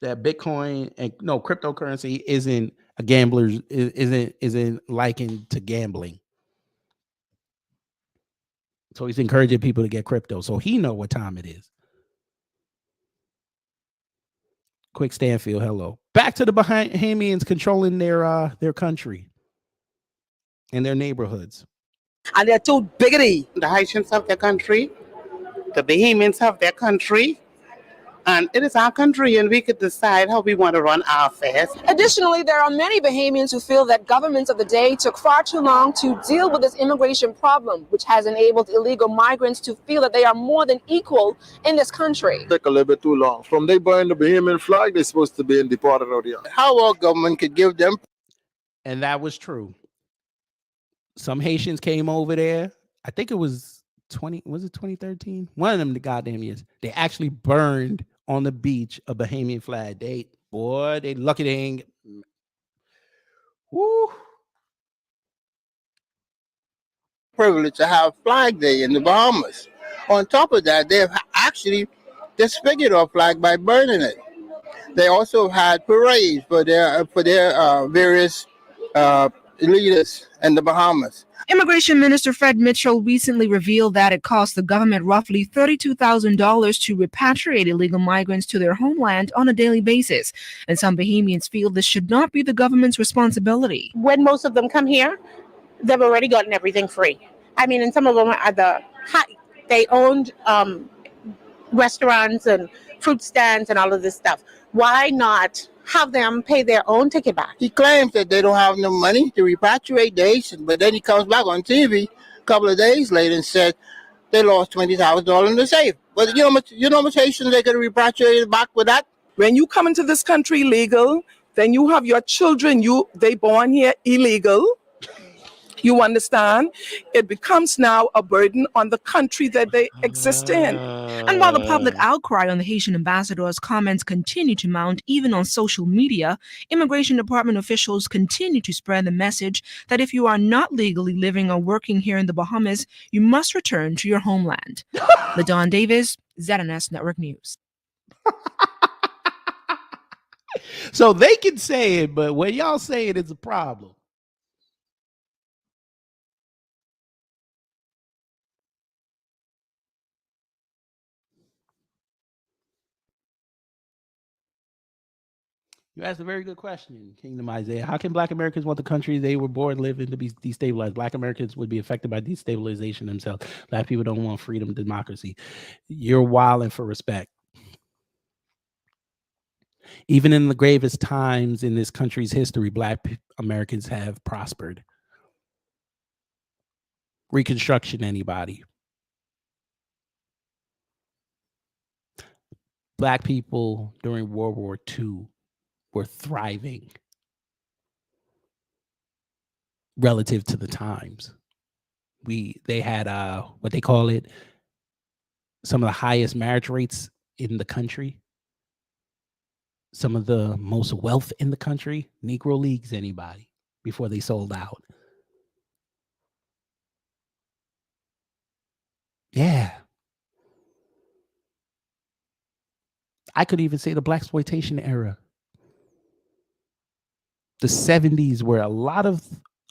Bitcoin and cryptocurrency isn't a gambler's isn't likened to gambling. So he's encouraging people to get crypto. So he know what time it is. Quick Stanfield, hello. Back to the Bahamians controlling their country and their neighborhoods. And they're too bigoted. The Haitians have their country. The Bahamians have their country. And it is our country, and we could decide how we want to run our affairs. Additionally, there are many Bahamians who feel that governments of the day took far too long to deal with this immigration problem, which has enabled illegal migrants to feel that they are more than equal in this country. Take a little bit too long. From they burn the Bahamian flag, they're supposed to be deported out here. How our government could give them. And that was true. Some Haitians came over there. I think it was 2013? One of them the goddamn years. They actually burned on the beach a Bahamian flag. They lucky they ain't. Woo. Privilege to have Flag Day in the Bahamas. On top of that, they've actually disfigured our flag by burning it. They also had parades for their various leaders in the Bahamas. Immigration Minister Fred Mitchell recently revealed that it cost the government roughly $32,000 to repatriate illegal migrants to their homeland on a daily basis. And some Bahamians feel this should not be the government's responsibility. When most of them come here, they've already gotten everything free. I mean, and some of them are they owned restaurants and fruit stands and all of this stuff. Why not have them pay their own ticket back? He claims that they don't have no money to repatriate the Haitians, but then he comes back on TV a couple of days later and said they lost $20,000 in the safe. But you know how much Haitians they could repatriate back with that? When you come into this country legal, then you have your children, they born here illegal. You understand? It becomes now a burden on the country that they exist in. And while the public outcry on the Haitian ambassador's comments continue to mount even on social media, Immigration Department officials continue to spread the message that if you are not legally living or working here in the Bahamas, you must return to your homeland. LaDawn Davis, ZNS Network News. So they can say it, but when y'all say it, it's a problem. You asked a very good question, Kingdom Isaiah. How can Black Americans want the country they were born live in to be destabilized? Black Americans would be affected by destabilization themselves. Black people don't want freedom, democracy. You're wilding for respect. Even in the gravest times in this country's history, Black Americans have prospered. Reconstruction, anybody? Black people during World War II were thriving relative to the times. They had what they call it, some of the highest marriage rates in the country, some of the most wealth in the country. Negro Leagues, anybody, before they sold out. Yeah. I could even say the Blaxploitation era. The 70s, where a lot of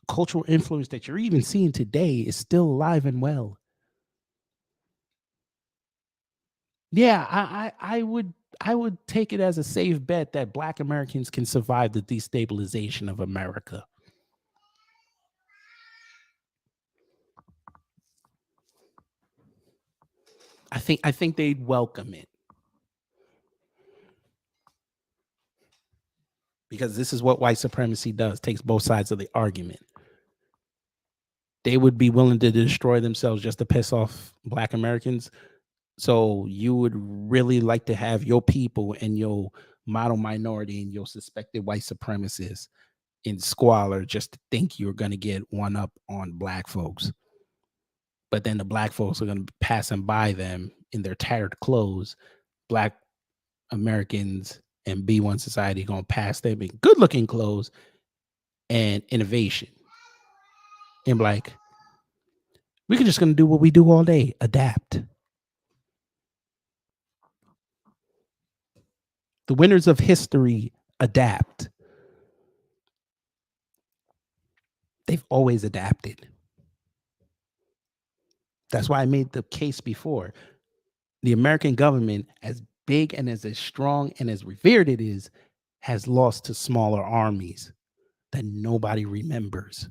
cultural influence that you're even seeing today is still alive and well. Yeah, I would take it as a safe bet that Black Americans can survive the destabilization of America. I think they'd welcome it. Because this is what white supremacy does, takes both sides of the argument. They would be willing to destroy themselves just to piss off Black Americans. So you would really like to have your people and your model minority and your suspected white supremacists in squalor just to think you're going to get one up on Black folks. But then the Black folks are going to be passing by them in their tattered clothes. Black Americans and B1 society going to pass them in good looking clothes and innovation. And like, we're just going to do what we do all day, adapt. The winners of history adapt. They've always adapted. That's why I made the case before. The American government, as big and as strong and as revered it is, has lost to smaller armies that nobody remembers.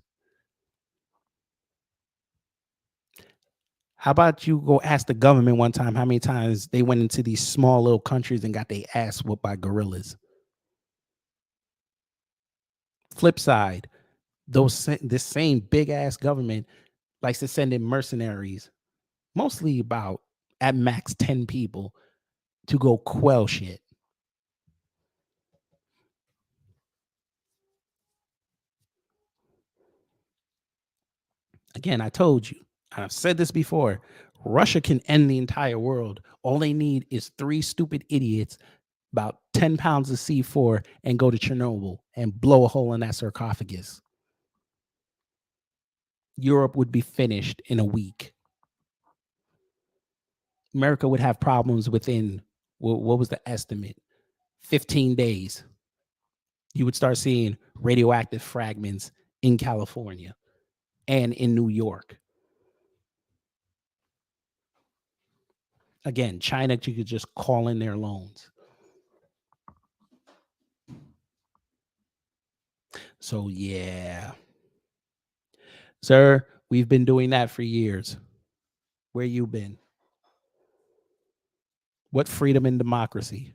How about you go ask the government one time how many times they went into these small little countries and got their ass whooped by guerrillas? Flip side, this same big ass government likes to send in mercenaries, mostly about at max 10 people, to go quell shit. Again, I told you, I've said this before, Russia can end the entire world. All they need is 3 stupid idiots, about 10 pounds of C4, and go to Chernobyl and blow a hole in that sarcophagus. Europe would be finished in a week. America would have problems within, what was the estimate? 15 days. You would start seeing radioactive fragments in California and in New York. Again, China, you could just call in their loans. So, yeah. Sir, we've been doing that for years. Where you been? What freedom and democracy?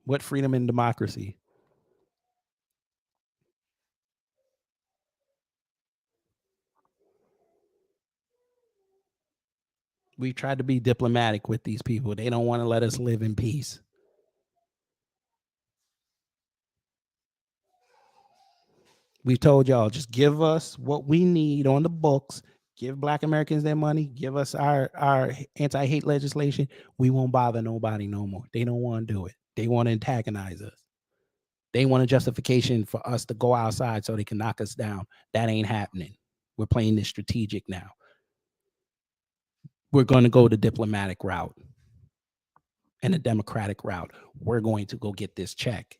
What freedom and democracy? We tried to be diplomatic with these people. They don't want to let us live in peace. We told y'all, just give us what we need on the books. Give Black Americans their money. Give us our anti-hate legislation. We won't bother nobody no more. They don't want to do it. They want to antagonize us. They want a justification for us to go outside so they can knock us down. That ain't happening. We're playing this strategic now. We're going to go the diplomatic route and the democratic route. We're going to go get this check.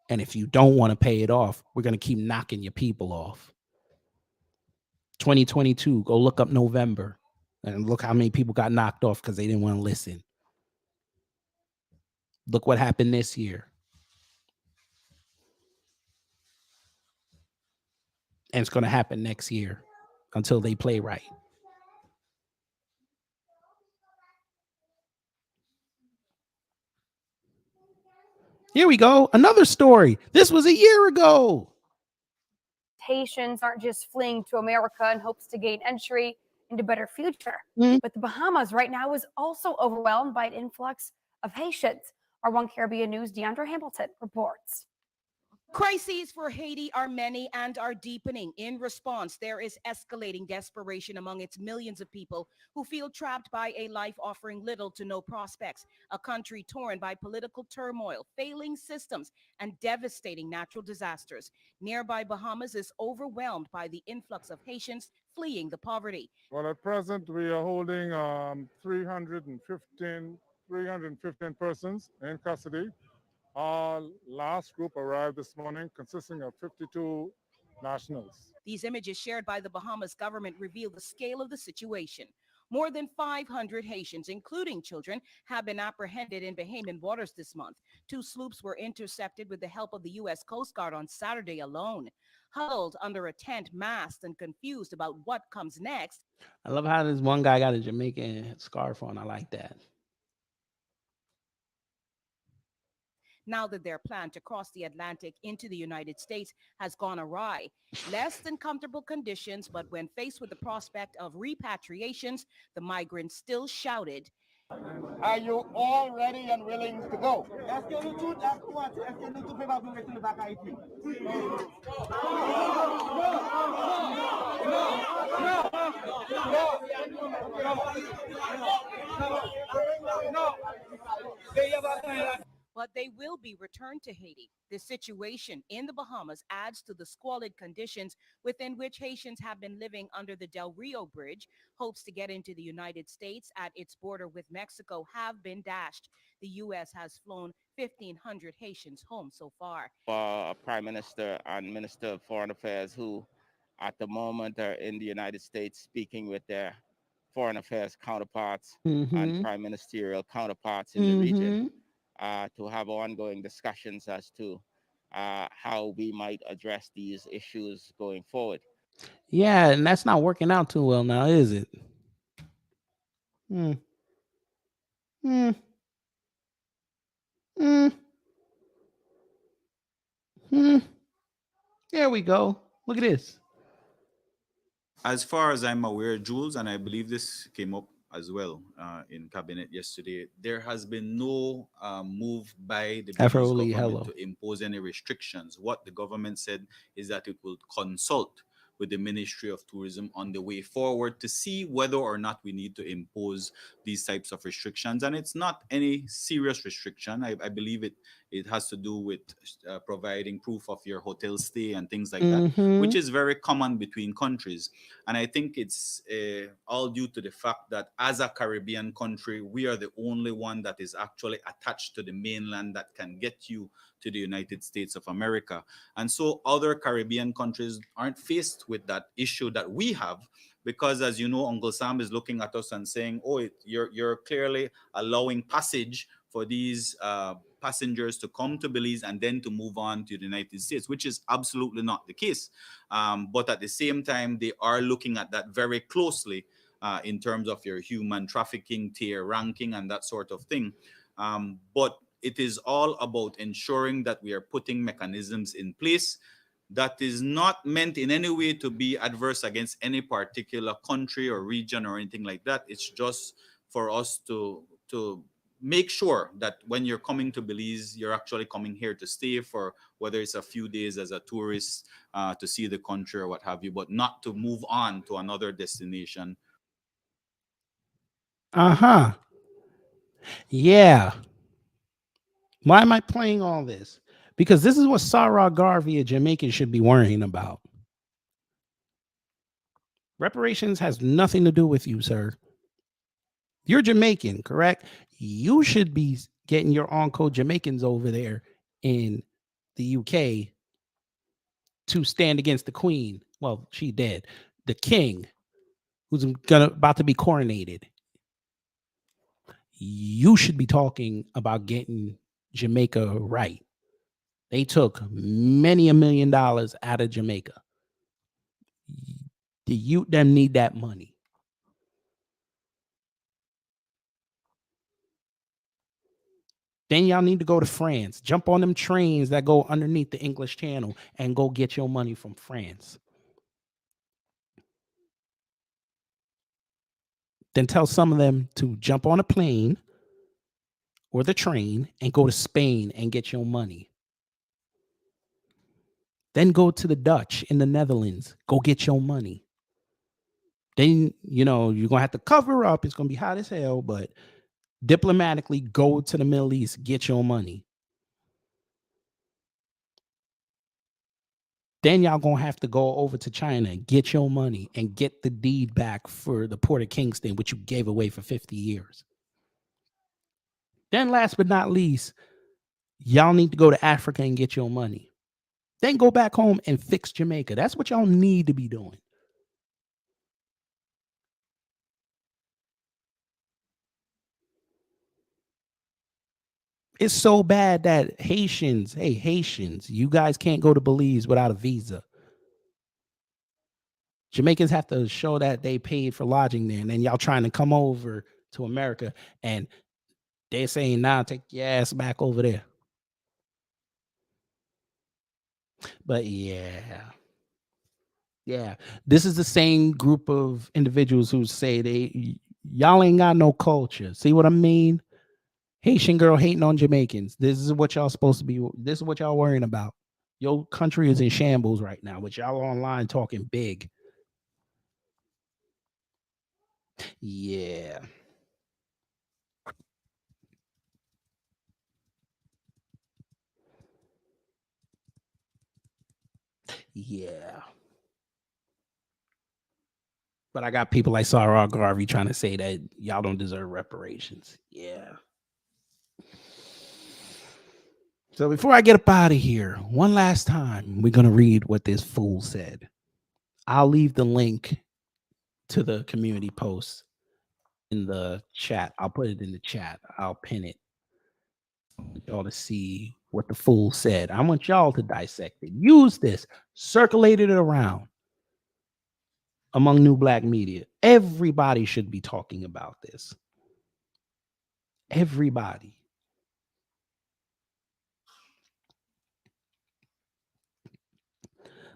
And if you don't want to pay it off, we're going to keep knocking your people off. 2022, go look up November and look how many people got knocked off because they didn't want to listen. Look what happened this year. And it's going to happen next year until they play right. Here we go. Another story. This was a year ago. Haitians aren't just fleeing to America in hopes to gain entry into a better future. But the Bahamas right now is also overwhelmed by an influx of Haitians. Our One Caribbean News' Deandra Hamilton reports. Crises for Haiti are many and are deepening. In response, there is escalating desperation among its millions of people who feel trapped by a life offering little to no prospects, a country torn by political turmoil, failing systems, and devastating natural disasters. Nearby Bahamas is overwhelmed by the influx of Haitians fleeing the poverty. Well, at present, we are holding 315 persons in custody. Our last group arrived this morning consisting of 52 nationals. These images shared by the Bahamas government reveal the scale of the situation. More than 500 Haitians, including children, have been apprehended in Bahamian waters this month. 2 sloops were intercepted with the help of the U.S. Coast Guard on Saturday alone. Huddled under a tent, masked and confused about what comes next. I love how this one guy got a Jamaican scarf on. I like that. Now that their plan to cross the Atlantic into the United States has gone awry. Less than comfortable conditions, but when faced with the prospect of repatriations, the migrants still shouted, "Are you all ready and willing to go?" But they will be returned to Haiti. The situation in the Bahamas adds to the squalid conditions within which Haitians have been living under the Del Rio Bridge. Hopes to get into the United States at its border with Mexico have been dashed. The U.S. has flown 1,500 Haitians home so far. Prime Minister and Minister of Foreign Affairs who at the moment are in the United States speaking with their foreign affairs counterparts and Mm-hmm. prime ministerial counterparts in the region Mm-hmm. to have ongoing discussions as to how we might address these issues going forward. Yeah, and that's not working out too well now, is it? Hmm. Hmm. Hmm. Hmm. There we go. Look at this. As far as I'm aware, Jules, and I believe this came up as well in cabinet yesterday, there has been no move by the Belize Afro government hello. to impose any restrictions. What the government said is that it will consult with the Ministry of Tourism on the way forward to see whether or not we need to impose these types of restrictions. And it's not any serious restriction. I believe it has to do with providing proof of your hotel stay and things like that, Mm-hmm. which is very common between countries. And I think it's all due to the fact that as a Caribbean country, we are the only one that is actually attached to the mainland that can get you to the United States of America. And so other Caribbean countries aren't faced with that issue that we have, because as you know, Uncle Sam is looking at us and saying, oh, you're clearly allowing passage for these passengers to come to Belize and then to move on to the United States, which is absolutely not the case. But at the same time, they are looking at that very closely in terms of your human trafficking tier ranking and that sort of thing. But it is all about ensuring that we are putting mechanisms in place that is not meant in any way to be adverse against any particular country or region or anything like that. It's just for us to make sure that when you're coming to Belize, you're actually coming here to stay for whether it's a few days as a tourist to see the country or what have you, but not to move on to another destination. Uh-huh. Yeah. Why am I playing all this? Because this is what Sa Ra Garvey, a Jamaican, should be worrying about. Reparations has nothing to do with you, sir. You're Jamaican, correct? You should be getting your Uncle Jamaicans over there in the UK to stand against the Queen. Well, she dead. The King, who's about to be coronated. You should be talking about getting Jamaica right. They took many $1 million out of Jamaica. The youth them need that money. Then y'all need to go to France. Jump on them trains that go underneath the English Channel and go get your money from France. Then tell some of them to jump on a plane or the train and go to Spain and get your money. Then go to the Dutch in the Netherlands. Go get your money. Then, you're going to have to cover up. It's going to be hot as hell, but diplomatically go to the Middle East, get your money. Then y'all going to have to go over to China, get your money, and get the deed back for the Port of Kingston, which you gave away for 50 years. Then last but not least, y'all need to go to Africa and get your money. Then go back home and fix Jamaica. That's what y'all need to be doing. It's so bad that Haitians, you guys can't go to Belize without a visa. Jamaicans have to show that they paid for lodging there, and then y'all trying to come over to America, and they're saying, nah, take your ass back over there. But yeah, this is the same group of individuals who say y'all ain't got no culture. See what I mean? Haitian girl hating on Jamaicans. This is what y'all supposed to be. This is what y'all worrying about. Your country is in shambles right now, but y'all online talking big. Yeah. Yeah. But I got people like Sa Ra Garvey trying to say that y'all don't deserve reparations. Yeah. So before I get up out of here, one last time, we're going to read what this fool said. I'll leave the link to the community post in the chat. I'll put it in the chat. I'll pin it. I want y'all to see what the fool said. I want y'all to dissect it. Use this. Circulate it around among new black media. Everybody should be talking about this. Everybody.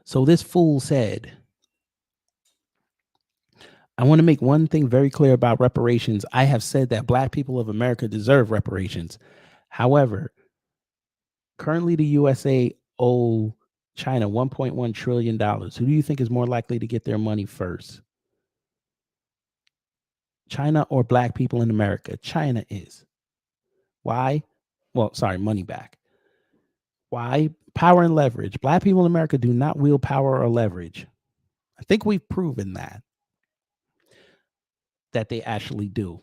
So this fool said, I want to make one thing very clear about reparations. I have said that black people of America deserve reparations. However, currently the USA owe China $1.1 trillion. Who do you think is more likely to get their money first? China or black people in America? China is. Why? Well, sorry, money back. Why? Power and leverage. Black people in America do not wield power or leverage. I think we've proven that they actually do.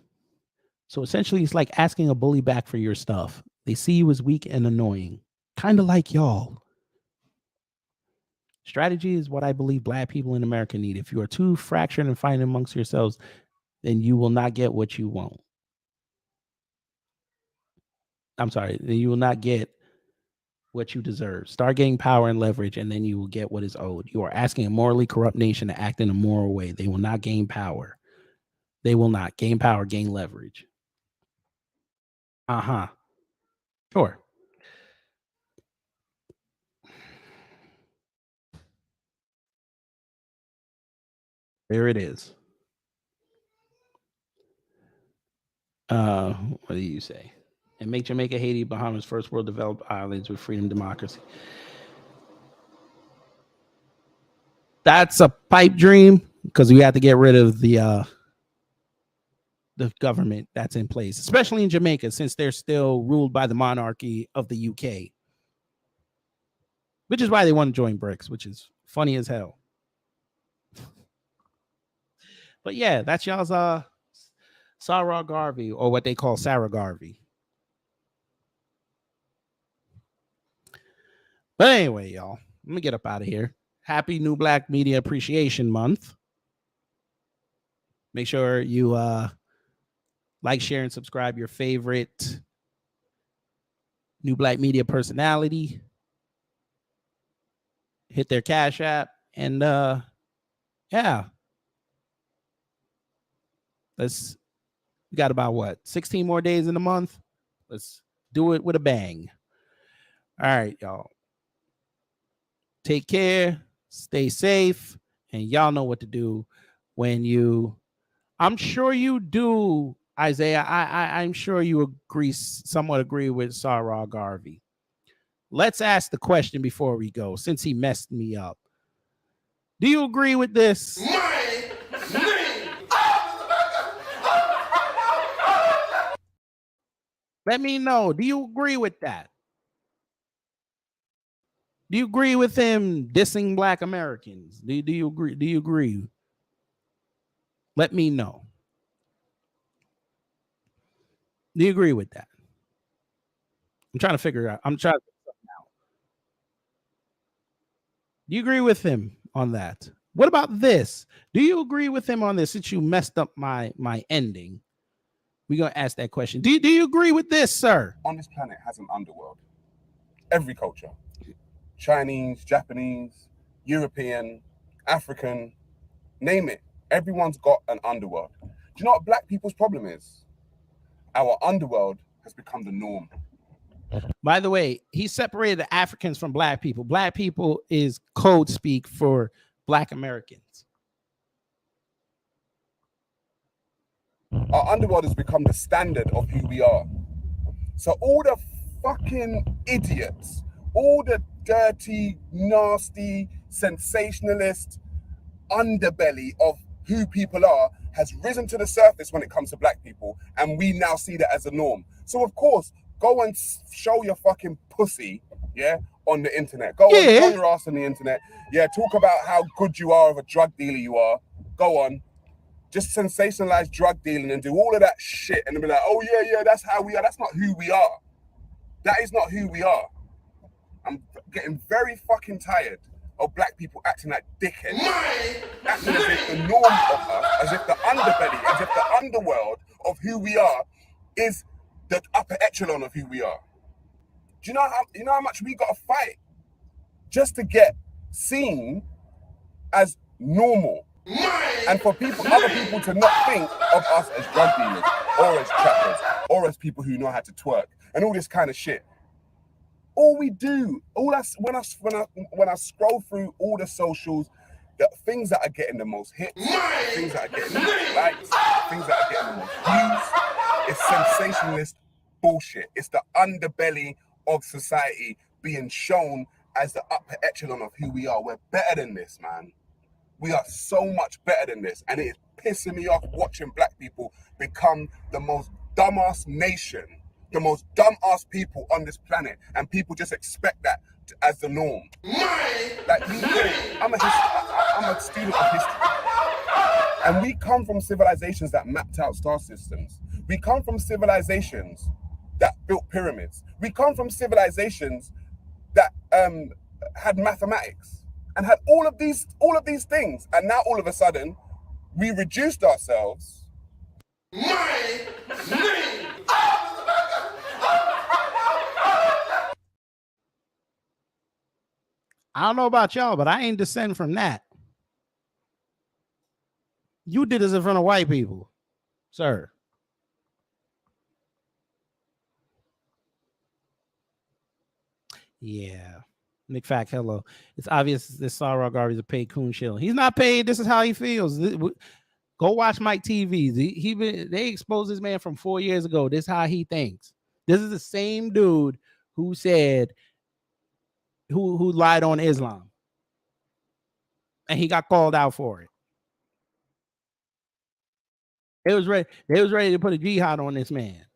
So essentially, it's like asking a bully back for your stuff. They see you as weak and annoying, kind of like y'all. Strategy is what I believe black people in America need. If you are too fractured and fighting amongst yourselves, then you will not get what you want. I'm sorry, then you will not get what you deserve. Start getting power and leverage, and then you will get what is owed. You are asking a morally corrupt nation to act in a moral way. They will not gain power. They will not gain power, gain leverage. Sure. There it is. What do you say? And make Jamaica, Haiti, Bahamas first world developed islands with freedom, democracy. That's a pipe dream because we have to get rid of the government that's in place, especially in Jamaica, since they're still ruled by the monarchy of the UK, which is why they want to join BRICS, which is funny as hell. But yeah, that's y'all's Sa Ra Garvey, or what they call Sarah Garvey. But anyway, y'all, let me get up out of here. Happy New Black Media Appreciation Month. Make sure you like, share, and subscribe your favorite New Black Media personality. Hit their Cash App, and yeah. We got about 16 more days in the month. Let's do it with a bang. All right, y'all. Take care, stay safe, and y'all know what to do when you, I'm sure you do, Isaiah. I'm sure you somewhat agree with Sa Ra Garvey. Let's ask the question before we go, since he messed me up. Do you agree with this? Let me know. Do you agree with that? Do you agree with him dissing Black Americans? Do you agree? Do you agree? Let me know. Do you agree with that? I'm trying to figure out. I'm trying to figure something out. Do you agree with him on that? What about this? Do you agree with him on this? Since you messed up my ending, we're gonna ask that question. Do you agree with this, sir? On this planet has an underworld. Every culture. Chinese, Japanese, European, African, name it. Everyone's got an underworld. Do you know what black people's problem is? Our underworld has become the norm. By the way, he separated the Africans from black people. Black people is code speak for Black Americans. Our underworld has become the standard of who we are. So all the fucking idiots, all the dirty, nasty, sensationalist underbelly of who people are has risen to the surface when it comes to black people, and we now see that as a norm. So of course, go and show your fucking pussy, yeah, on the internet. Go on, show your ass on the internet. Yeah, talk about how good you are of a drug dealer you are. Go on. Just sensationalize drug dealing and do all of that shit and be like, oh yeah, that's how we are. That's not who we are. That is not who we are. I'm getting very fucking tired of black people acting like dickheads, acting as if the norm of us, as if the underbelly, as if the underworld of who we are is the upper echelon of who we are. Do you know how much we got to fight just to get seen as normal? And for other people to not think of us as drug dealers or as trappers or as people who know how to twerk and all this kind of shit. All we do, when I scroll through all the socials, the things that are getting the most hits, the things that are getting the most likes, the things that are getting the most views, it's sensationalist bullshit. It's the underbelly of society being shown as the upper echelon of who we are. We're better than this, man. We are so much better than this. And it is pissing me off watching black people become the most dumbass nation, the most dumbass people on this planet. And people just expect that as the norm. Like, I'm a student of history. And we come from civilizations that mapped out star systems. We come from civilizations that built pyramids. We come from civilizations that had mathematics and had all of these things. And now all of a sudden, we reduced ourselves. I don't know about y'all, but I ain't descend from that. You did this in front of white people, sir. Yeah. Nick Fack, hello. It's obvious this Sa Ra Garvey is a paid coon shill. He's not paid. This is how he feels. Go watch Mike TV. They exposed this man from 4 years ago. This is how he thinks. This is the same dude who said, who lied on Islam. And he got called out for it. They was ready to put a jihad on this man.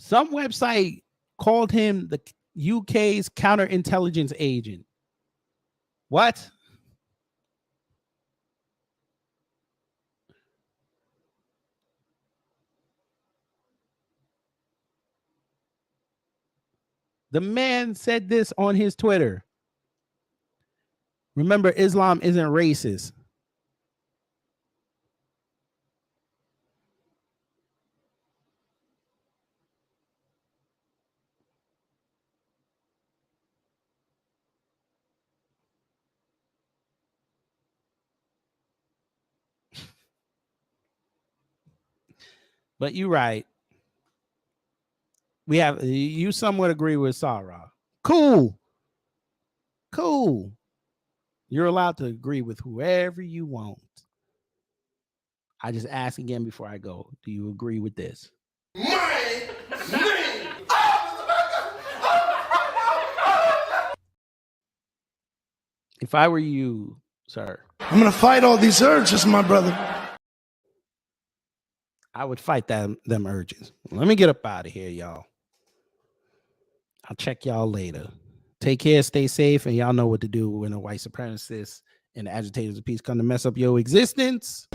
Some website called him the UK's counterintelligence agent. What? The man said this on his Twitter. Remember, Islam isn't racist. But you're right. You somewhat agree with Sa Ra. Cool. You're allowed to agree with whoever you want. I just ask again before I go. Do you agree with this? If I were you, sir, I'm going to fight all these urges, my brother. I would fight them urges. Let me get up out of here, y'all. I'll check y'all later. Take care, stay safe, and y'all know what to do when the white supremacists and the agitators of peace come to mess up your existence.